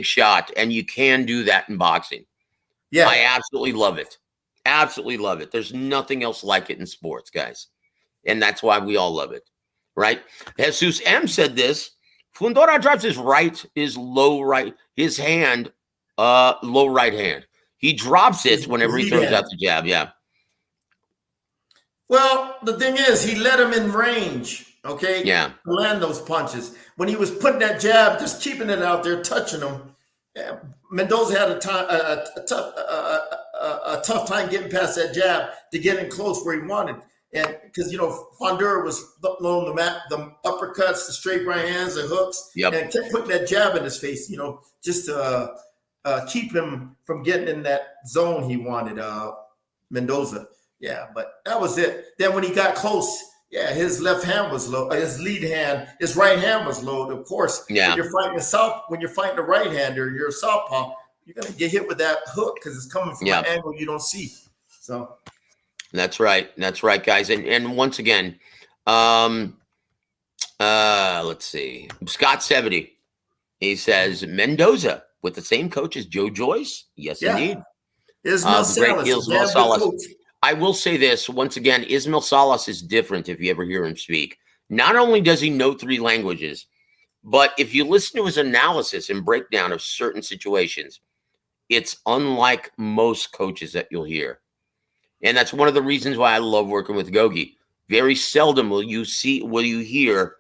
shot, and you can do that in boxing. Yeah, I absolutely love it. Absolutely love it. There's nothing else like it in sports, guys. And that's why we all love it, right? Jesus M said this. Fundora drops his hand, low right hand. He drops it whenever he throws out the jab, yeah. Well, the thing is, he let him in range, okay? Yeah. To land those punches. When he was putting that jab, just keeping it out there, touching him, Mendoza had a tough time getting past that jab to get in close where he wanted. And because, Fundora was throwing the uppercuts, the straight right hands, the hooks, and kept putting that jab in his face, just to keep him from getting in that zone he wanted, Mendoza. Yeah, but that was it. Then when he got close, his left hand was low. His right hand was low. Of course, when you're fighting a right-hander, you're a southpaw, you're gonna get hit with that hook because it's coming from an angle you don't see. So that's right, guys. And once again, let's see. Scott 70. He says Mendoza with the same coach as Joyce. Yes, indeed. Ismail Salas. I will say this once again, Ismail Salas is different if you ever hear him speak. Not only does he know 3 languages, but if you listen to his analysis and breakdown of certain situations, it's unlike most coaches that you'll hear. And that's one of the reasons why I love working with Gogue. Very seldom will you hear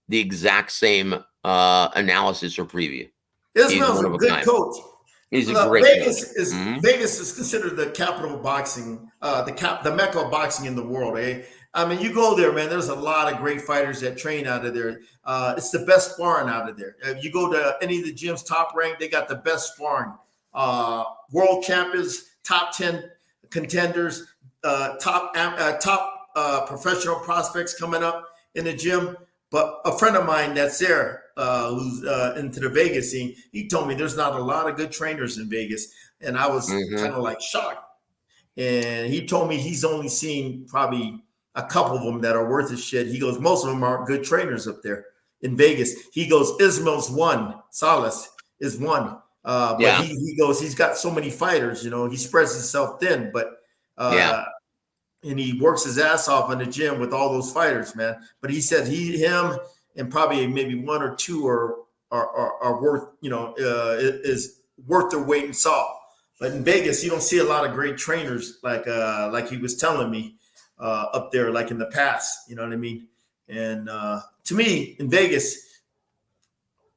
the exact same analysis or preview. Ismail's a good coach. He's a great Vegas coach. Vegas is considered the capital of boxing, the mecca of boxing in the world. I mean, you go there, man. There's a lot of great fighters that train out of there. It's the best sparring out of there. If you go to any of the gyms, top ranked, they got the best sparring. World champions, top 10 contenders, top professional prospects coming up in the gym. But a friend of mine that's there, who's into the Vegas scene, he told me there's not a lot of good trainers in Vegas. And I was kind of like shocked. And he told me he's only seen probably a couple of them that are worth his shit. He goes, most of them aren't good trainers up there in Vegas. He goes, Ismail's one, Salas is one. But he goes, he's got so many fighters, he spreads himself thin, but and he works his ass off in the gym with all those fighters, man. But he said him and probably maybe 1 or 2 are worth, is worth their weight in salt. But in Vegas, you don't see a lot of great trainers like he was telling me up there, like in the past. You know what I mean? And to me, in Vegas,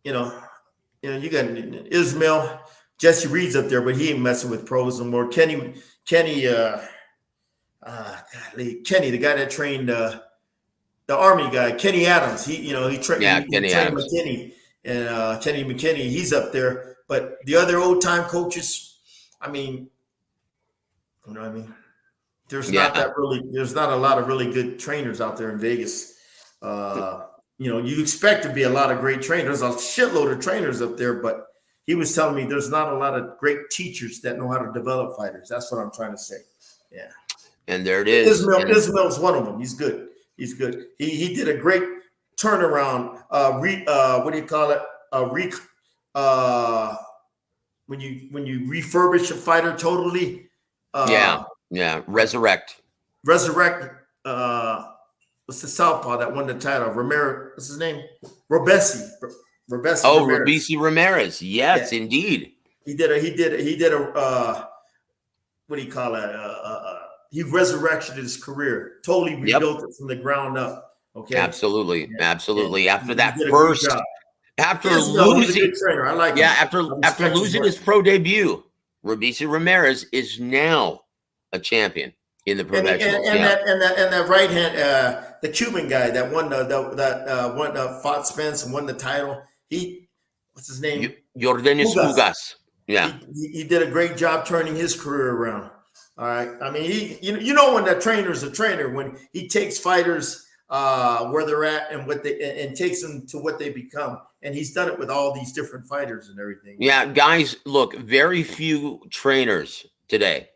you got Ismail, Jesse Reed's up there, but he ain't messing with pros no more. Kenny, the guy that trained the Army guy, Kenny Adams. He trained McKinney, and Kenny McKinney. He's up there, but the other old time coaches, I mean, you know what I mean. There's not a lot of really good trainers out there in Vegas. You expect to be a lot of great trainers. There's a shitload of trainers up there, but he was telling me there's not a lot of great teachers that know how to develop fighters. That's what I'm trying to say. Yeah. And there it is. Ismail's one of them. He's good. He did a great turnaround. What do you call it? When you refurbish a fighter totally. Resurrect. What's the southpaw that won the title? Ramirez. What's his name? Robesi. Robesi Ramirez. Yes, indeed. He did a what do you call it? he resurrected his career, totally rebuilt it from the ground up. Okay. Absolutely. Yeah. Absolutely. Yeah. After He that did a first, good job. after He's a losing, good trainer. I like him. after I respect losing work. his pro debut, Robeisy Ramirez is now a champion in the professionals. And that right hand, the Cuban guy that won fought Spence and won the title. What's his name? Yordenis Ugas. Yeah. He did a great job turning his career around. All right. I mean, you know when the trainer's a trainer, when he takes fighters where they're at and takes them to what they become. And he's done it with all these different fighters and everything. Yeah, guys, look, very few trainers today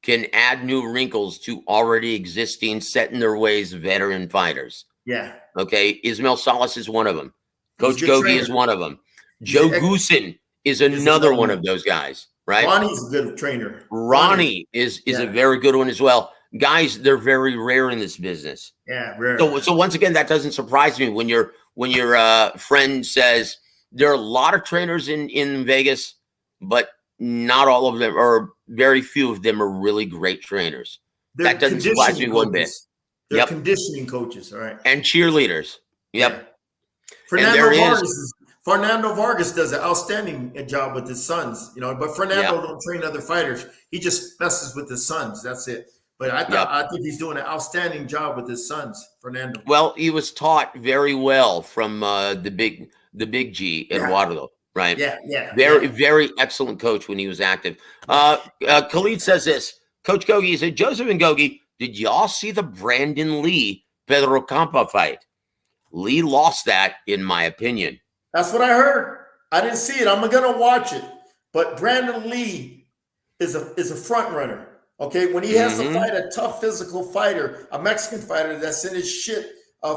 can add new wrinkles to already existing, set in their ways veteran fighters. Yeah. Okay. Ismail Salas is one of them. Coach Gogue is one of them. Joe Goosen is another one of those guys, right? Ronnie's a good trainer. Ronnie is a very good one as well. Guys, they're very rare in this business. Yeah, rare. So once again, that doesn't surprise me when your friend says there are a lot of trainers in Vegas, but not all of them, or very few of them, are really great trainers. That doesn't surprise me one bit. They're conditioning coaches, all right, and cheerleaders. Yep. Yeah. Fernando Vargas does an outstanding job with his sons, but Fernando don't train other fighters. He just messes with his sons. That's it. But I think he's doing an outstanding job with his sons, Fernando. Well, he was taught very well from the big G, Eduardo, right? Yeah. Very excellent coach when he was active. Khalid says this. Coach Gogue, he said, Joseph and Gogue, did y'all see the Brandon Lee Pedro Campa fight? Lee lost that, in my opinion. That's what I heard. I didn't see it. I'm gonna watch it. But Brandon Lee is a front runner. Okay, when he has to fight a tough physical fighter, a Mexican fighter that's in his shit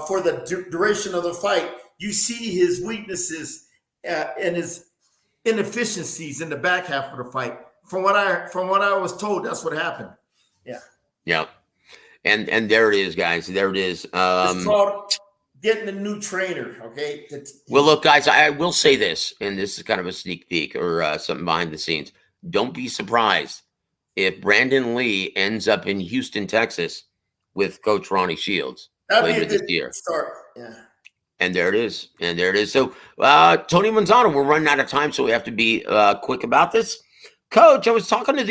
for the duration of the fight, you see his weaknesses and his inefficiencies in the back half of the fight. From what I was told, that's what happened. Yeah. And there it is, guys. There it is. It's called getting a new trainer. Okay. Well, look, guys, I will say this, and this is kind of a sneak peek or something behind the scenes. Don't be surprised if Brandon Lee ends up in Houston, Texas, with Coach Ronnie Shields later this year. Start. Yeah. And there it is. So, Tony Montano, we're running out of time, so we have to be quick about this. Coach, I was talking to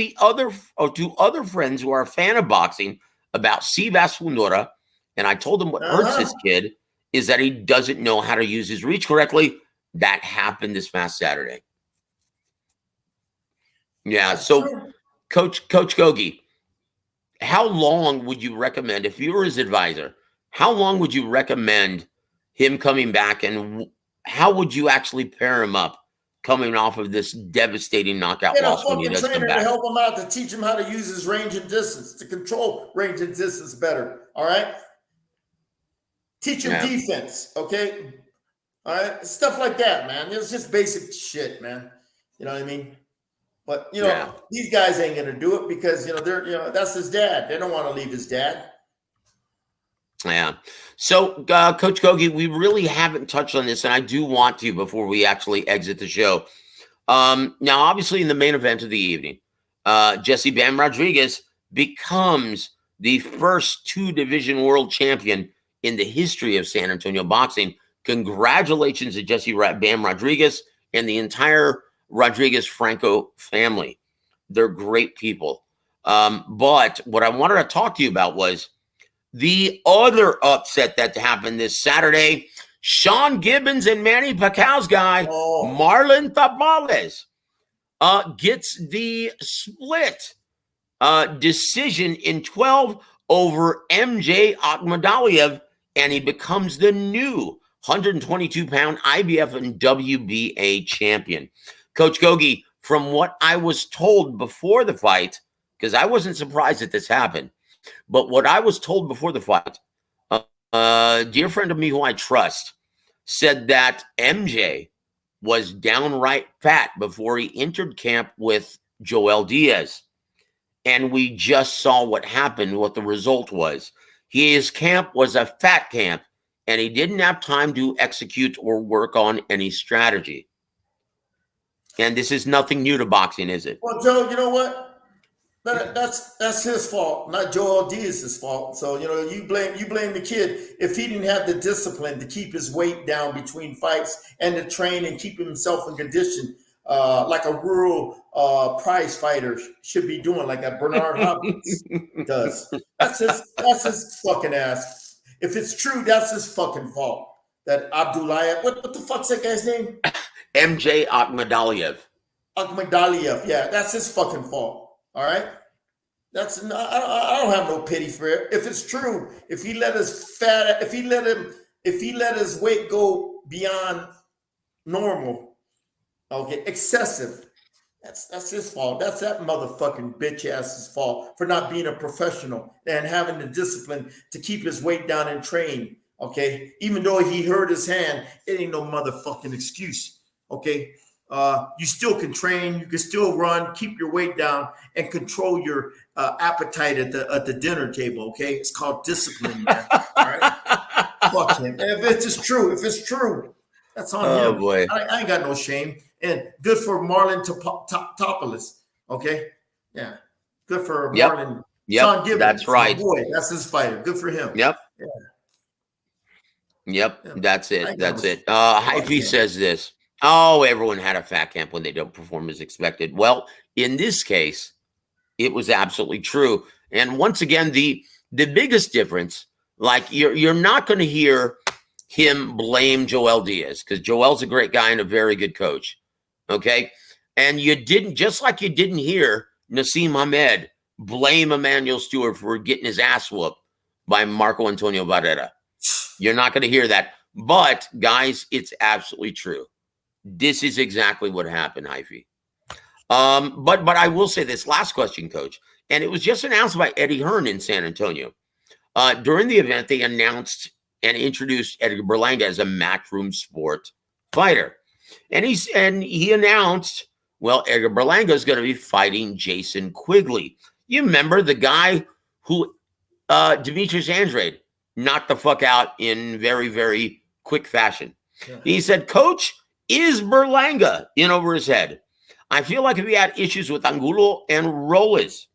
two other friends who are a fan of boxing about Seabass Fundora, and I told them what hurts this kid is that he doesn't know how to use his reach correctly. That happened this past Saturday. Yeah. So, Coach Gogue, how long would you recommend, if you were his advisor, how long would you recommend him coming back, and how would you actually pair him up coming off of this devastating knockout loss when he does come back? To help him out, to teach him how to use his range and distance, to control range and distance better. All right. Teach him defense. Okay. All right. Stuff like that, man. It's just basic shit, man. You know what I mean? But these guys ain't gonna do it because they're that's his dad. They don't want to leave his dad. Yeah. So, Coach Gogue, we really haven't touched on this, and I do want to before we actually exit the show. Now, obviously, in the main event of the evening, Jesse Bam Rodriguez becomes the first two-division world champion in the history of San Antonio boxing. Congratulations to Jesse Bam Rodriguez and the entire Rodriguez-Franco family. They're great people. But what I wanted to talk to you about was the other upset that happened this Saturday. Sean Gibbons and Manny Pacquiao's guy, Marlon Tapales, gets the split decision in 12 over MJ Akhmadaliev, and he becomes the new 122-pound IBF and WBA champion. Coach Gogue, from what I was told before the fight, because I wasn't surprised that this happened, but what I was told before the fight, a dear friend of me who I trust said that MJ was downright fat before he entered camp with Joel Diaz. And we just saw what happened, what the result was. His camp was a fat camp, and he didn't have time to execute or work on any strategy. And this is nothing new to boxing, is it? Well, Joe, you know what? That's his fault, not Joel Diaz's fault. So you blame the kid if he didn't have the discipline to keep his weight down between fights and to train and keep himself in condition, like a rural prize fighter should be doing, like a Bernard Hopkins does. That's his fucking ass. If it's true, that's his fucking fault. That Abdulayev, what the fuck's that guy's name? MJ Akhmadaliev. Akhmadaliev, yeah, that's his fucking fault. All right, I don't have no pity for it. If it's true, if he let his weight go beyond normal, okay, excessive, that's his fault. That's that motherfucking bitch ass's fault for not being a professional and having the discipline to keep his weight down and train. Okay, even though he hurt his hand, it ain't no motherfucking excuse. Okay. You still can train, you can still run, keep your weight down, and control your appetite at the dinner table. Okay, it's called discipline, man. All right, fuck him. And if it's true, that's on him. Boy. I ain't got no shame. And good for Marlon Topoulos. Okay, yeah, good for Marlon. Sean Gibbons, that's right. Boy, that's his fighter. Good for him. Yep. Yeah. That's it. Hyphy says this. Oh, everyone had a fat camp when they don't perform as expected. Well, in this case, it was absolutely true. And once again, the biggest difference, like you're not going to hear him blame Joel Diaz, because Joel's a great guy and a very good coach. Okay. And you didn't hear Nassim Hamed blame Emmanuel Stewart for getting his ass whooped by Marco Antonio Barrera. You're not going to hear that. But guys, it's absolutely true. This is exactly what happened, Hyphy. But I will say this last question, Coach, and it was just announced by Eddie Hearn in San Antonio. During the event, they announced and introduced Edgar Berlanga as a Matchroom Sport fighter. And he announced, well, Edgar Berlanga is going to be fighting Jason Quigley. You remember the guy who Demetrius Andrade knocked the fuck out in very, very quick fashion. Yeah. He said, Coach, is Berlanga in over his head? I feel like if he had issues with Angulo and Roles,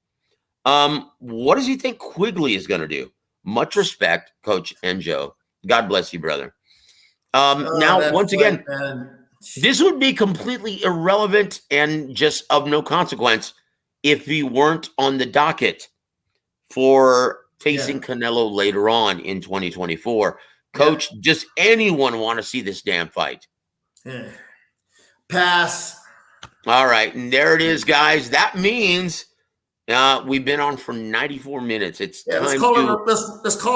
what does he think Quigley is going to do? Much respect, Coach and Joe. God bless you, brother. Now, once again, this would be completely irrelevant and just of no consequence if he weren't on the docket for facing Canelo later on in 2024. Coach, does anyone want to see this damn fight? Yeah. Pass. All right, and there it is, guys. That means we've been on for 94 minutes. It's time let's call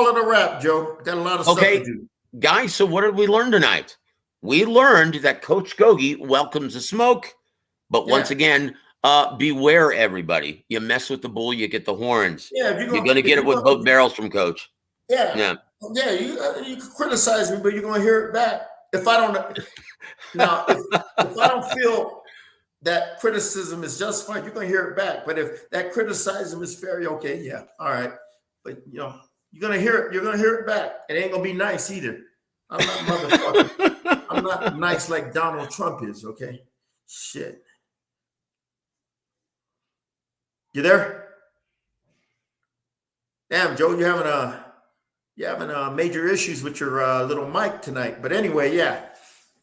it a wrap, Joe. Got a lot of stuff to do. Guys, so what did we learn tonight? We learned that Coach Gogue welcomes the smoke, but once again, beware, everybody. You mess with the bull, you get the horns. Yeah, you're going to get it with both barrels from Coach. Yeah. You can criticize me, but you're going to hear it back. If I don't if I don't feel that criticism is justified, you're going to hear it back. But if that criticism is fair, okay, yeah, all right. But you're going to hear it. You're going to hear it back. It ain't going to be nice either. I'm not motherfucker. I'm not nice like Donald Trump is. Okay, shit. You there? Damn, Joe, you're having major issues with your little mic tonight. But anyway,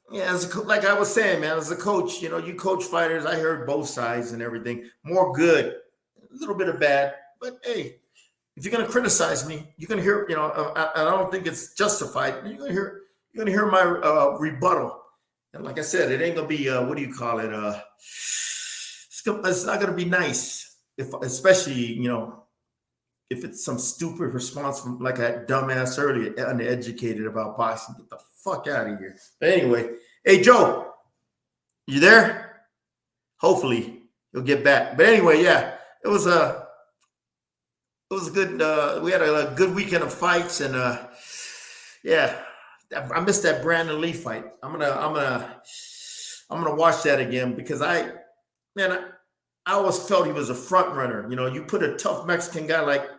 like I was saying, man, as a coach, you coach fighters. I heard both sides and everything. More good, a little bit of bad. But hey, if you're gonna criticize me, you're gonna hear. I don't think it's justified. You're gonna hear my rebuttal. And like I said, it ain't gonna be what do you call it? It's not gonna be nice, especially if it's some stupid response from like that dumbass earlier, uneducated about boxing. Get the fuck out of here. But anyway, hey, Joe, you there? Hopefully you'll get back. But anyway, it was a good, we had a good weekend of fights, and I missed that Brandon Lee fight. I'm gonna watch that again because I always felt he was a front runner. You put a tough Mexican guy like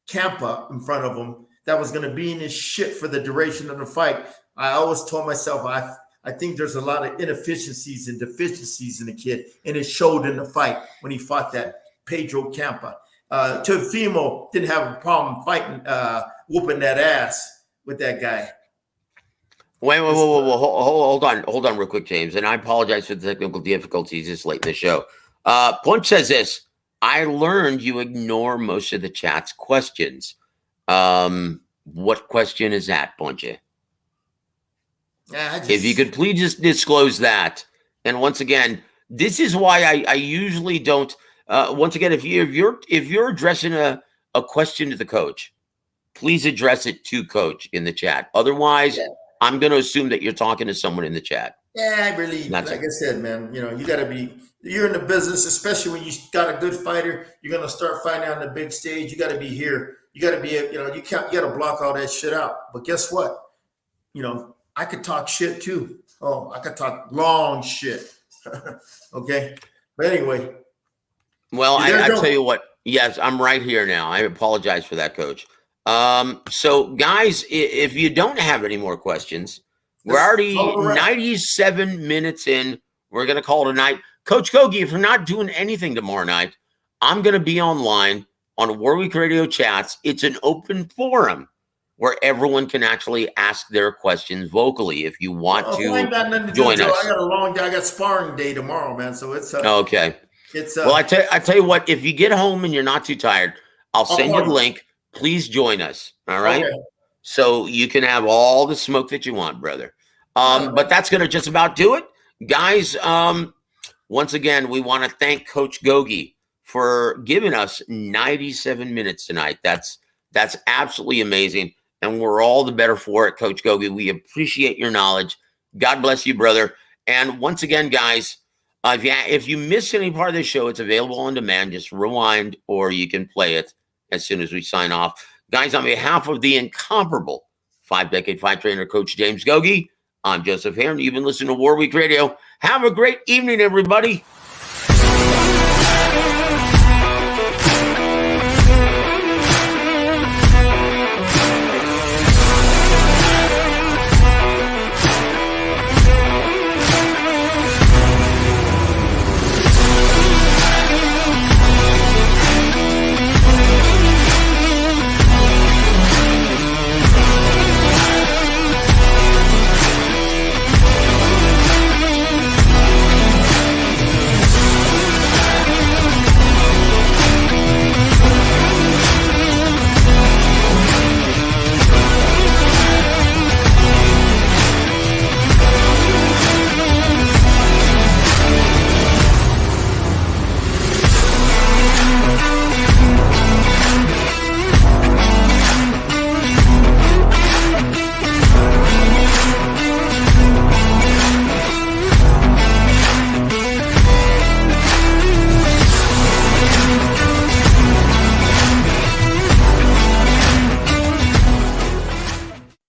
Campa in front of him that was going to be in his shit for the duration of the fight. I always told myself, I think there's a lot of inefficiencies and deficiencies in the kid, and it showed in the fight when he fought that Pedro Campa. Teofimo didn't have a problem fighting, whooping that ass with that guy. Wait, hold on real quick, James. And I apologize for the technical difficulties this late in the show. Punch says this: I learned you ignore most of the chat's questions. What question is that, Punchy? If you could please just disclose that. And once again, this is why I usually don't. Once again, if you're addressing a question to the coach, please address it to coach in the chat. Otherwise, I'm going to assume that you're talking to someone in the chat. Yeah, I really, like I said, man, you got to be, you're in the business, especially when you got a good fighter, you're going to start fighting on the big stage. You got to be here. You got to be, you got to block all that shit out. But guess what? I could talk shit too. Oh, I could talk long shit. Okay. But anyway. Well, I tell you what, yes, I'm right here now. I apologize for that, coach. So guys, if you don't have any more questions, we're already 97 minutes in. We're going to call it a night. Coach Gogue, if you're not doing anything tomorrow night, I'm going to be online on War Week Radio Chats. It's an open forum where everyone can actually ask their questions vocally if you want to join us. I got a long day. I got sparring day tomorrow, man. So it's okay. Well, I tell you what, if you get home and you're not too tired, I'll send you the link. Please join us. All right. Okay. So you can have all the smoke that you want, brother. But that's going to just about do it. Guys, once again, we want to thank Coach Gogue for giving us 97 minutes tonight. That's absolutely amazing. And we're all the better for it, Coach Gogue. We appreciate your knowledge. God bless you, brother. And once again, guys, if you miss any part of the show, it's available on demand. Just rewind, or you can play it as soon as we sign off. Guys, on behalf of the incomparable 5-decade fight trainer, Coach James Gogue, I'm Joseph Heron. You've been listening to War Week Radio. Have a great evening, everybody.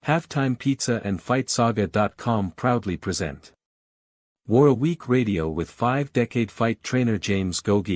Halftime Pizza and FightSaga.com proudly present War Week Radio with 5-decade fight trainer James Gogue.